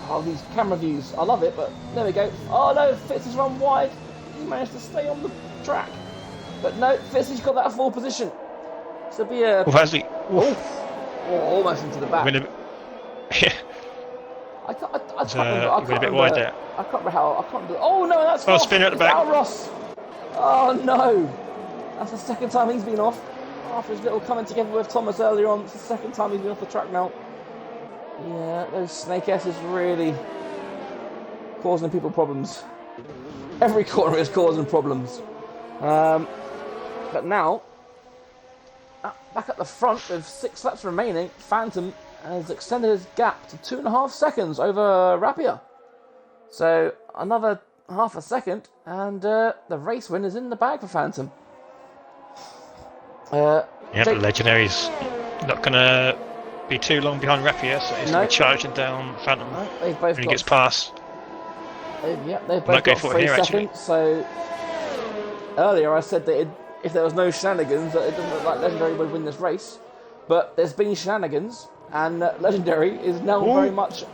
Oh, these camera views. I love it, but there we go. Oh no, Fitzy's run wide. He managed to stay on the track. But no, Fitzy's got that 4th position. So be a... Well, has he? almost into the back. Yeah. I can't remember. He went a bit wide there. I can't remember how. I can't remember. Oh no, that's Oh, off. spinner at the It's back. Al Ross. Oh no, that's the second time he's been off. After his little coming together with Thomas earlier on, it's the second time he's been off the track now. Yeah, those Snake S's really causing people problems. Every corner is causing problems. But now, back at the front with 6 laps remaining, Phantom has extended his gap to 2.5 seconds over Rapier. So another half a second, and the race win is in the bag for Phantom. Yeah, but Legendary's not going to be too long behind Rapier, so he's going to be charging down Phantom they've both when he gets past. They've both got 3 seconds. So earlier I said that if there was no shenanigans, that it doesn't look like Legendary would win this race. But there's been shenanigans, and Legendary is now very much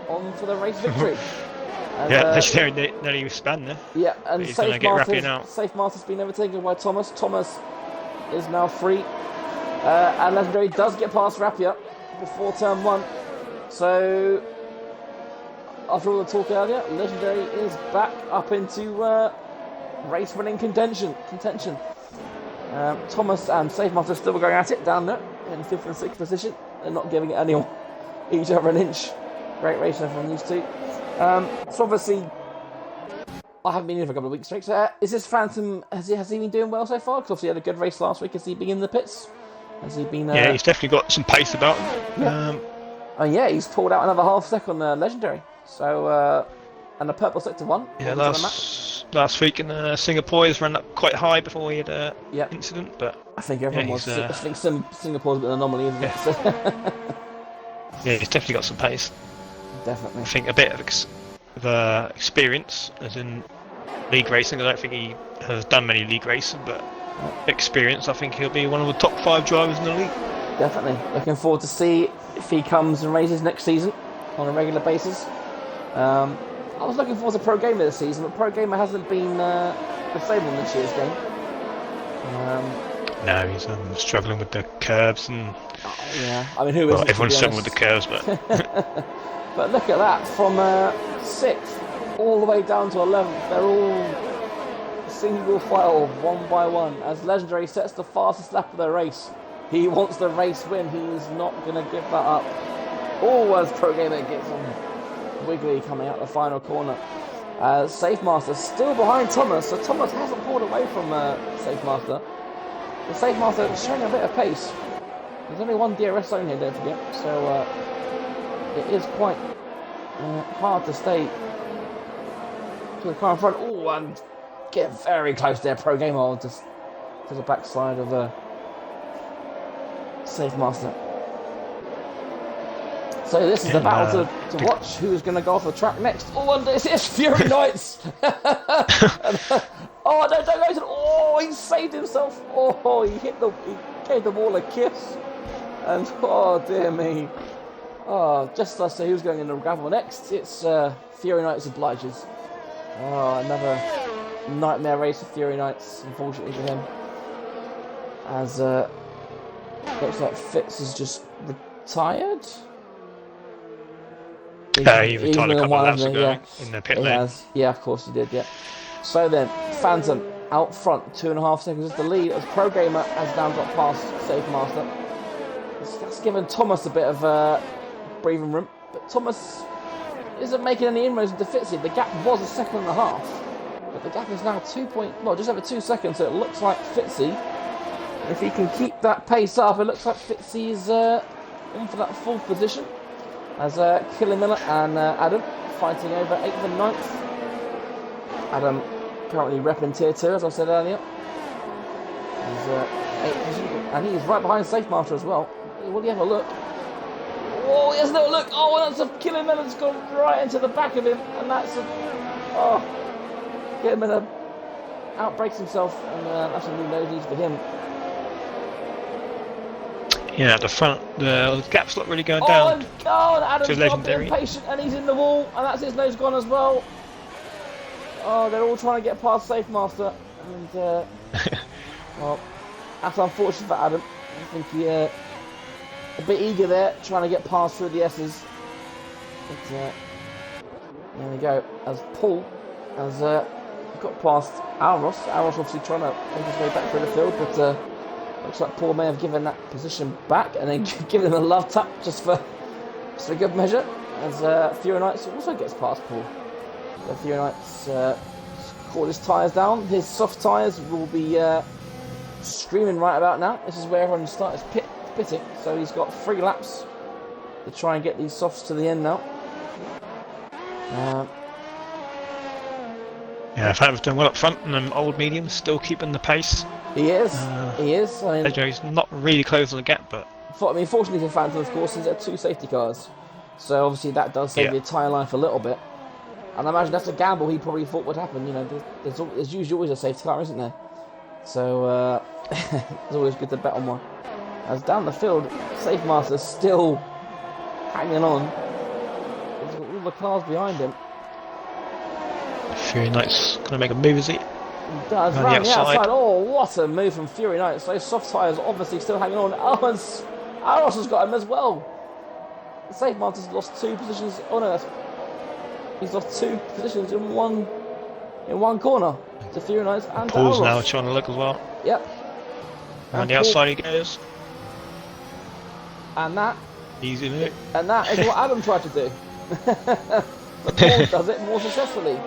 on for the race victory. And, yeah, Legendary nearly spanned there. Yeah, and he's going to get Rapier now. Safe Master's been overtaken by Thomas. Thomas is now free. And Legendary does get past Rapier before turn 1. So, after all the talk earlier, Legendary is back up into race-winning contention. Thomas and Safe Master still going at it down there in 5th and 6th position. They're not giving anyone each other an inch. Great racing from these two. So obviously, I haven't been in for a couple of weeks straight. So is this Phantom? Has he been doing well so far? Because obviously he had a good race last week. Has he been in the pits? Has he been? Yeah, he's definitely got some pace about him. Yeah. And yeah, he's pulled out another half second Legendary. So and the purple sector 1. Yeah, last week in Singapore, he's run up quite high before he had an incident. But I think everyone was. I think Singapore's a bit of an anomaly, isn't it? So yeah, he's definitely got some pace. Definitely. I think a bit of experience, as in league racing. I don't think he has done many league racing, but experience. I think he'll be one of the top 5 drivers in the league. Definitely. Looking forward to see if he comes and races next season on a regular basis. I was looking forward to Pro Gamer this season, but Pro Gamer hasn't been the same on this year's game. No, he's struggling with the curves and. Yeah, I mean, who isn't? Everyone's struggling with the curves, but. But look at that, from 6th all the way down to 11th, they're all single file, 1 by 1, as Legendary sets the fastest lap of the race. He wants the race win, he's not going to give that up. As Pro Gamer gets on wiggly coming out the final corner. Safe Master still behind Thomas, so Thomas hasn't pulled away from Safe Master. The Safe Master is showing a bit of pace. There's only 1 DRS zone here, don't forget, so it is quite hard to stay to the car in front. And get very close there, Pro Gamer, just to the backside of Safe Master. So this is the battle to watch. Who's going to go off the track next? And it's Fury Knights. Don't go to. He saved himself. He gave the wall a kiss. And dear me. Just as I say who's going in the gravel next, it's Fury Knights obliges. Another nightmare race of Fury Knights, unfortunately for him. As looks like Fitz is just retired. He retired a couple of laps ago in the pit lane. Yeah, of course he did, yeah. So then, Phantom out front, 2.5 seconds is the lead, as Pro Gamer has now got past Safe Master. That's given Thomas a bit of breathing room, but Thomas isn't making any inroads into Fitzy. The gap was 1.5 seconds, but the gap is now just over 2 seconds, so it looks like Fitzy, if he can keep that pace up, it looks like Fitzy is in for that 4th position. As Killing Miller and Adam fighting over 8th and 9th. Adam currently repping Tier 2, as I said earlier. And he's right behind Safe Master as well. Will he have a look? Oh, he has a little look. Oh, and that's a killing melon's gone right into the back of him. And that's a... Oh. Killing melon outbreaks himself. And that's a new nose for him. Yeah, the front, the gap's not really going down. Oh, and Adam's to got a bit legendary. impatient and he's in the wall. And that's his nose gone as well. Oh, they're all trying to get past Safe Master. And, well, that's unfortunate for Adam. I think he a bit eager there, trying to get past through the S's. But there we go. As Paul has got past Alros. Alros obviously trying to make his way back through the field, but looks like Paul may have given that position back and then given him a love tap just for good measure. As Fury Knights also gets past Paul. So Fury Knights caught his tyres down. His soft tyres will be streaming right about now. This is where everyone starts pitting, so he's got 3 laps to try and get these softs to the end now. Yeah, Phantom's doing well up front, and them old mediums still keeping the pace. He is. He is. I mean, He's not really closing the gap, but fortunately for Phantom, of course, he's at 2 safety cars, so obviously that does save the tyre life a little bit. And I imagine that's a gamble he probably thought would happen. You know, there's usually always a safety car, isn't there? So it's always good to bet on one. As down the field, Safe Master's still hanging on. He's got all the cars behind him. Fury Knight's going to make a move, is he? He does, round the outside. Oh, what a move from Fury Knight. Those soft tyres obviously still hanging on. Oh, and Aros has got him as well. Safe Master's lost 2 positions. Oh no, he's lost 2 positions in one corner. To Fury Knights and Paul's Aros. now trying to look as well. Yep. Around the outside he goes. And that Easy move. And that is what Adam tried to do. But Paul does it more successfully.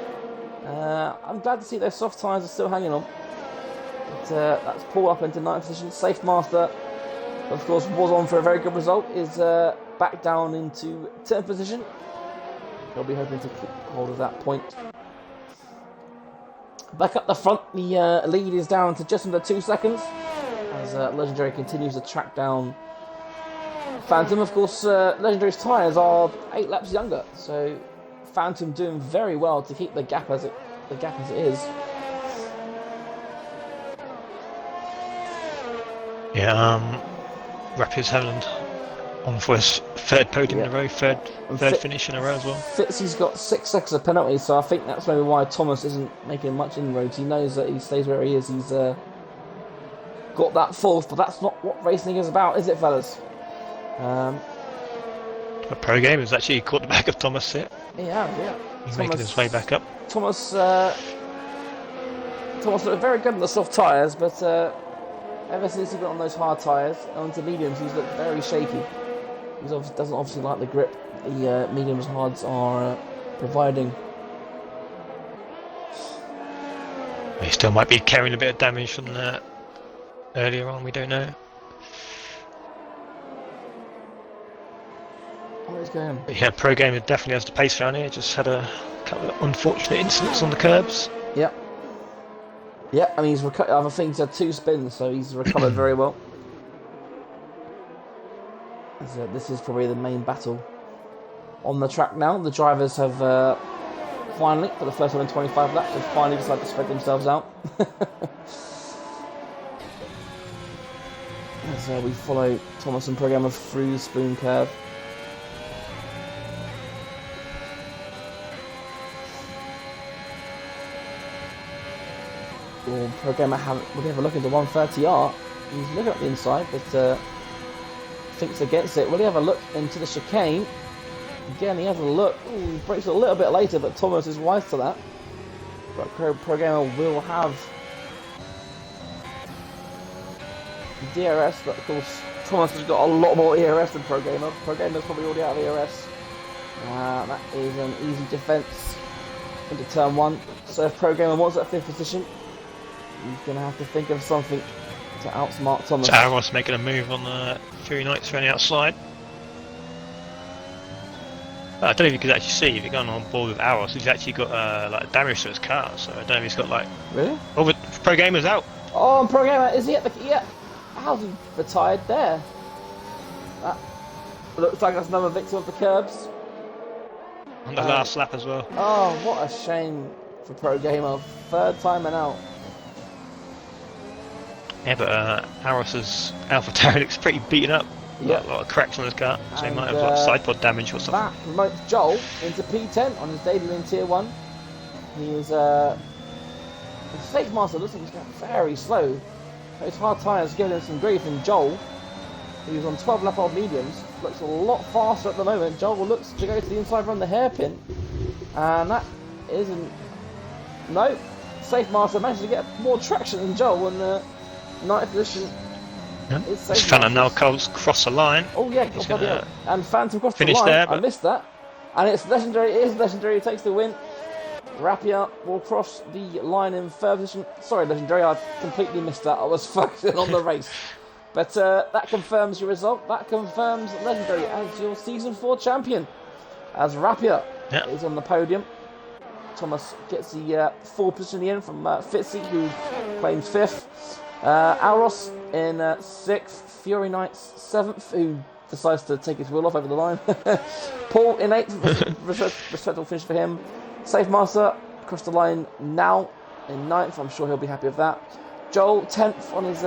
I'm glad to see those soft tyres are still hanging on. But, that's Paul up into 9th position. Safe Master, of course, was on for a very good result. Is back down into 10th position. He'll be hoping to keep hold of that point. Back up the front, the lead is down to just under 2 seconds. As Legendary continues to track down Phantom. Of course, Legendary's tyres are 8 laps younger, so Phantom doing very well to keep the gap as it is. Yeah, Rapids Howland on for his 3rd podium in a row, third finish in a row as well. Fitzy's got 6 seconds of penalty, so I think that's maybe why Thomas isn't making much inroads. He knows that he stays where he is. He's got that 4th, but that's not what racing is about, is it, fellas? A pro game has actually caught the back of Thomas here. Yeah. He's making his way back up. Thomas looked very good on the soft tyres, but ever since he got on those hard tyres, onto mediums, he's looked very shaky. He doesn't obviously like the grip the mediums hards are providing. He still might be carrying a bit of damage from that earlier on, we don't know. But yeah, Pro Gamer definitely has the pace around here. Just had a couple of unfortunate incidents on the curbs. Yep. Yeah, I mean, he's recovered. I think he's had 2 spins, so he's recovered very well. So this is probably the main battle on the track now. The drivers have finally, for the first time in 25 laps, have finally decided to spread themselves out. As we follow Thomas and Programmer through the spoon curve. Programmer will have a look into 130R. He's looking at the inside, but thinks against it. Will he have a look into the chicane? Again, he has a look. Ooh, he brakes a little bit later, but Thomas is wise to that. But Programmer will have DRS, but of course Thomas has got a lot more ERS than Programmer. Programmer's probably already out of ERS. That is an easy defence into turn 1. So if Programmer wants that 5th position, he's going to have to think of something to outsmart Thomas. So Aros making a move on the Fury Knights around the outside. I don't know if you could actually see if you're going on board with Aros. He's actually got like damage to his car, so I don't know if he's got like. Really? Oh, but Pro Gamer's out. Oh, Pro Gamer, is he at the... Yeah. How's he retired there? That looks like that's another victim of the curbs. On the last lap as well. Oh, what a shame for Pro Gamer. Third time and out. Yeah, but Aros's AlphaTauri looks pretty beaten up. Yeah. A lot of cracks on his car, so he And, might have like side pod damage or something. That promotes Joel into P10 on his debut in Tier 1. He was... The Stage Master looks like he's going very slow. His hard tyres giving him some grief, and Joel, who's on 12 lap old mediums, looks a lot faster at the moment. Joel looks to go to the inside from the hairpin, and that isn't... No, Safe Master managed to get more traction than Joel in the 9th position. Yeah. It's Safe Phantom now Master's. cross the line. Oh yeah, He's bloody gonna hell. And Phantom crossed the finish line. there, I but- missed that. And it's legendary. It is legendary. He takes the win. Rapia will cross the line in third position. Sorry, legendary. I completely missed that. I was focusing on the race. But that confirms your result. That confirms legendary as your season 4 champion. As Rapia is on the podium. Thomas gets the 4th position in the end from Fitzy, who claims 5th. Auros in 6th. Fury Knights 7th, who decides to take his wheel off over the line. Paul in 8th, respectable finish for him. Safe Master across the line now in 9th. I'm sure he'll be happy with that. Joel 10th on his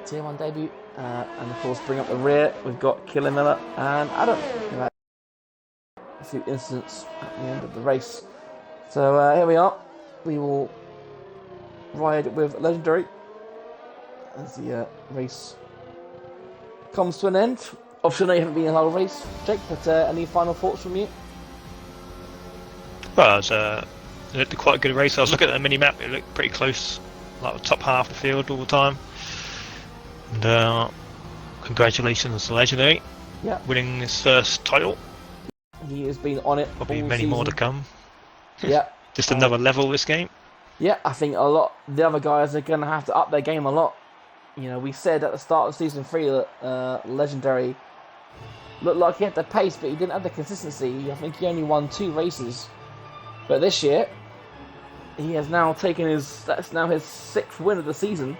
Tier 1 debut. And of course, bring up the rear, we've got Killer Miller and Adam, who had a few incidents at the end of the race. So here we are. We will ride with Legendary as the race comes to an end. Obviously, I know you haven't been in the whole race, Jake, but any final thoughts from you? Well, it looked quite a good race. I was looking at the mini map; it looked pretty close, like the top half of the field all the time. And congratulations to Legendary, winning his first title. He has been on it. Probably all many season. more to come. Yeah, Just another level this game. yeah. I think the other guys are going to have to up their game a lot. You know, we said at the start of season 3 that Legendary looked like he had the pace, but he didn't have the consistency. I think he only won 2 races. But this year, he has now taken that's now his 6th win of the season.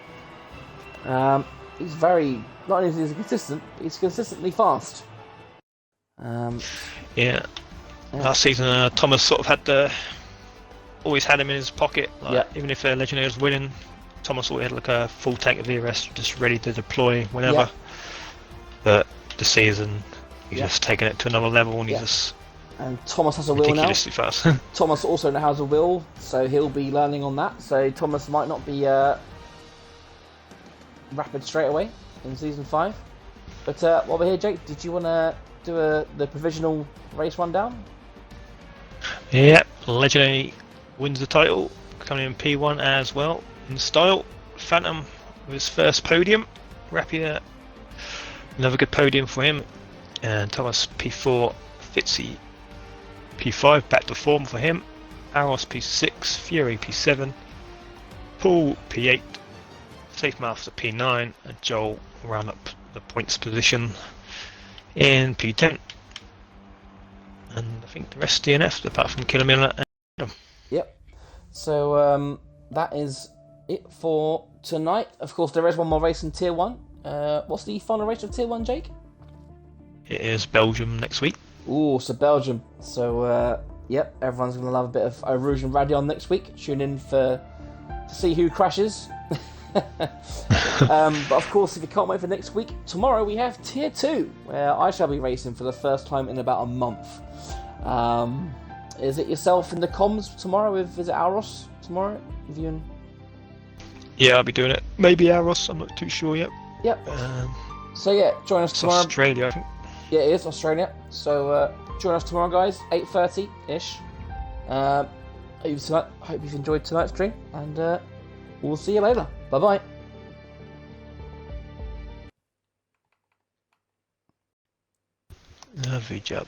He's not only is he consistent, but he's consistently fast. Yeah. Last season, Thomas sort of always had him in his pocket. Even if Legendary was winning, Thomas always had like a full tank of ERS just ready to deploy whenever. Yeah. But this season, he's just taken it to another level, and he's just and Thomas has a wheel now. ridiculously fast. Thomas also now has a wheel, so he'll be learning on that. So Thomas might not be rapid straight away in season 5. But while we're here, Jake, did you want to do the provisional race rundown? Yep, Legendary wins the title, coming in P1 as well in style. Phantom with his first podium. Rapia, another good podium for him. And Thomas P4, Fitzy P5, back to form for him. Aros P6, Fury P7, Paul P8, Safe Master P9, and Joel round up the points position in P10. And I think the rest DNF, apart from Killer Miller and Adam. Yep. So that is it for tonight. Of course, there is one more race in Tier 1. What's the final race of Tier 1, Jake? It is Belgium next week. Ooh, so Belgium. So, yep, everyone's going to love a bit of Erosion Radion next week. Tune in to see who crashes. But of course, if you can't wait for next week, tomorrow we have Tier 2, where I shall be racing for the first time in about a month. Is it yourself in the comms tomorrow? Is it Auros tomorrow? With you and... Yeah, I'll be doing it. Maybe Aros, I'm not too sure yet. Yep. So yeah, join us It's tomorrow. Australia, I think. Yeah, it is Australia. So join us tomorrow, guys, 8:30-ish. I hope you've enjoyed tonight's stream, and we'll see you later. Bye-bye. Lovely job.